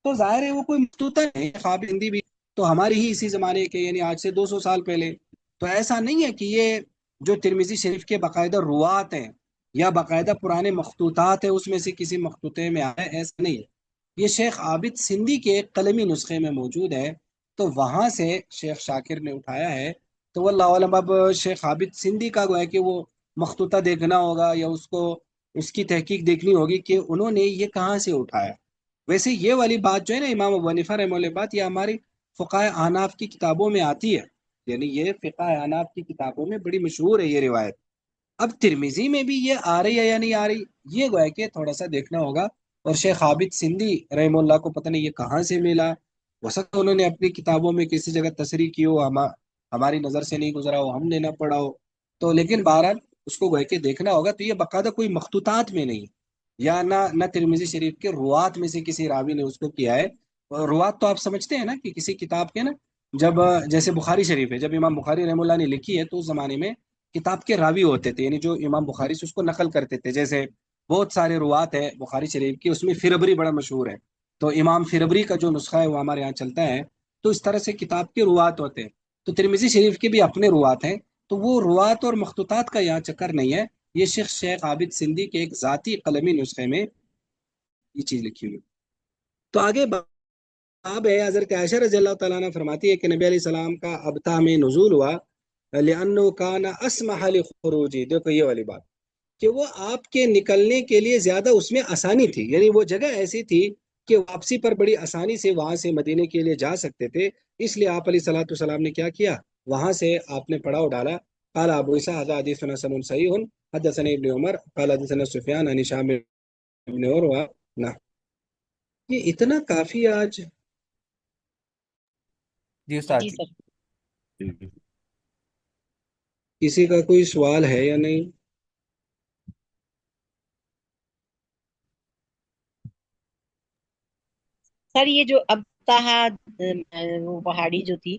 تو ظاہر ہے وہ کوئی مستوطن ہے خواب ہندی بھی تو ہماری ہی اسی زمانے کے، یعنی آج سے 200 سال پہلے. تو ایسا نہیں ہے کہ یہ جو ترمذی شریف کے باقاعدہ روات ہیں یا باقاعدہ پرانے مخطوطات ہیں اس میں سے کسی مخطوطے میں آئے، ایسا نہیں ہے. یہ شیخ عابد سندھی کے ایک قلمی نسخے میں موجود ہے، تو وہاں سے شیخ شاکر نے اٹھایا ہے. تو واللہ علم اب شیخ عابد سندھی کا گویا کہ وہ مخطوطہ دیکھنا ہوگا یا اس کو اس کی تحقیق دیکھنی ہوگی کہ انہوں نے یہ کہاں سے اٹھایا. ویسے یہ والی بات جو ہے نا امام ابو حنیفہ رحمہ اللہ بات، یہ ہماری فقہ احناف کی کتابوں میں آتی ہے، یعنی یہ فقہ احناف کی کتابوں میں بڑی مشہور ہے یہ روایت. اب ترمیزی میں بھی یہ آ رہی ہے یا نہیں آ رہی، یہ گویا کہ تھوڑا سا دیکھنا ہوگا. اور شیخ عابد سندھی رحمہ اللہ کو پتہ نہیں یہ کہاں سے ملا، ہو سکتا انہوں نے اپنی کتابوں میں کسی جگہ تصریح کی ہو، ہماری نظر سے نہیں گزرا ہو، ہم نے نہ پڑھا ہو. تو لیکن بہرحال اس کو گویا کہ دیکھنا ہوگا. تو یہ باقاعدہ کوئی مخطوطات میں نہیں یا نہ ترمذی شریف کے روات میں سے کسی راوی نے اس کو کیا ہے. اور روات تو آپ سمجھتے ہیں نا کہ کسی کتاب کے نا جب جیسے بخاری شریف ہے، جب امام بخاری رحمہ اللہ نے لکھی ہے تو اس زمانے میں کتاب کے راوی ہوتے تھے، یعنی جو امام بخاری سے اس کو نقل کرتے تھے. جیسے بہت سارے روات ہیں بخاری شریف کی، اس میں فربری بڑا مشہور ہے، تو امام فربری کا جو نسخہ ہے وہ ہمارے یہاں چلتا ہے. تو اس طرح سے کتاب کے روات ہوتے ہیں. تو ترمذی شریف کے بھی اپنے روات ہیں، تو وہ روات اور مخطوطات کا یہاں چکر نہیں ہے. یہ شیخ عابد سندھی کے ایک ذاتی قلمی نسخے میں یہ چیز لکھی ہوئی. تو آگے باب ہے، حضرت عائشہ رضی اللہ تعالیٰ عنہ فرماتی ہے کہ نبی علیہ السلام کا ابتا میں نزول ہوا لأنه كان اسمح لخروجی. دیکھو یہ والی بات کہ وہ آپ کے نکلنے کے لیے زیادہ اس میں آسانی تھی، یعنی وہ جگہ ایسی تھی کہ واپسی پر بڑی آسانی سے وہاں سے مدینے کے لیے جا سکتے تھے. اس لیے آپ علیہ الصلوۃ والسلام نے کیا کیا، وہاں سے آپ نے پڑاؤ ڈالا. قال ابو عیسیٰ هذا حدیث حسن صحیح حدثنا ابن عمر قال حدثنا سفیان عن هشام بن عروہ. نہ یہ اتنا کافی آج. جی استاد جی جی. سر. کسی کا کوئی سوال ہے یا نہیں؟ سر یہ جو اب تہا وہ پہاڑی جو تھی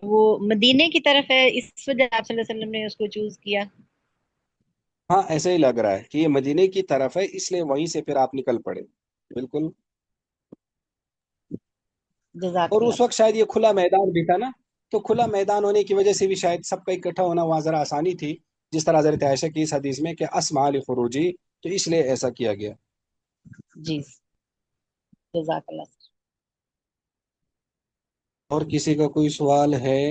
وہ مدینے کی طرف ہے، اس وجہ آپ صلی اللہ علیہ وسلم نے اس کو چوز کیا. ہاں ایسا ہی لگ رہا ہے کہ یہ مدینے کی طرف ہے، اس لیے وہیں سے پھر آپ نکل پڑے. بالکل. جزاک اور اللہ. اس وقت شاید یہ کھلا میدان بھی تھا نا، تو کھلا میدان ہونے کی وجہ سے بھی شاید سب کا اکٹھا ہونا وہاں ذرا آسانی تھی، جس طرح حضرت عائشہ کی اس حدیث میں کہ اسمع لخروجی، تو اس لیے ایسا کیا گیا. جی جزاک اللہ سر. اور کسی کا کوئی سوال ہے؟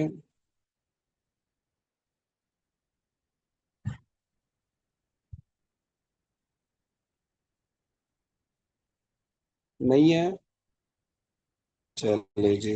نہیں ہے؟ چلے جی.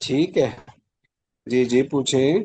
ٹھیک ہے، جی جی پوچھیں۔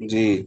جی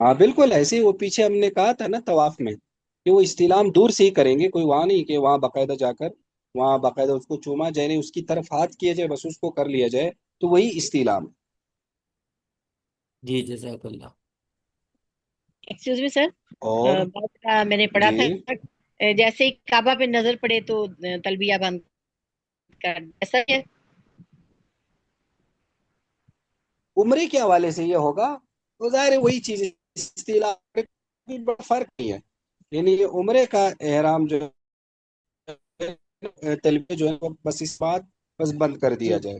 ہاں بالکل ایسے ہی، وہ پیچھے ہم نے کہا تھا نا طواف میں کہ وہ استلام دور سے ہی کریں گے، کوئی وہاں نہیں کہ وہاں باقاعدہ جا کر وہاں باقاعدہ اس کو چوما جائے، نہیں اس کی طرف ہاتھ کیا جائے، بس اس کو کر لیا جائے، تو وہی استلام۔ جی جزاک اللہ۔ ایکسکیوز می سر، اور بات میں نے پڑھا جی تھا جیسے ہی کعبہ پہ نظر پڑے تو تلبیہ بند کر، ایسا ہے؟ عمرے کے حوالے سے یہ ہوگا تو ظاہر ہے وہی چیز ہے، استلام کوئی بڑا فرق نہیں ہے، یعنی یہ عمرے کا احرام جو ہے، تلبیہ جو ہے وہ بس اس بات بس بند کر دیا جائے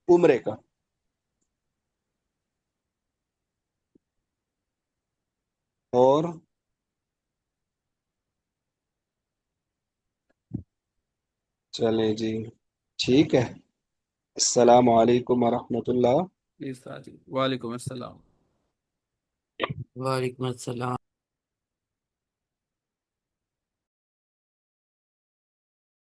عمرے کا۔ اور چلیں جی، ٹھیک ہے، السلام علیکم ورحمۃ اللہ۔ وعلیکم السلام۔ وعلیکم السلام۔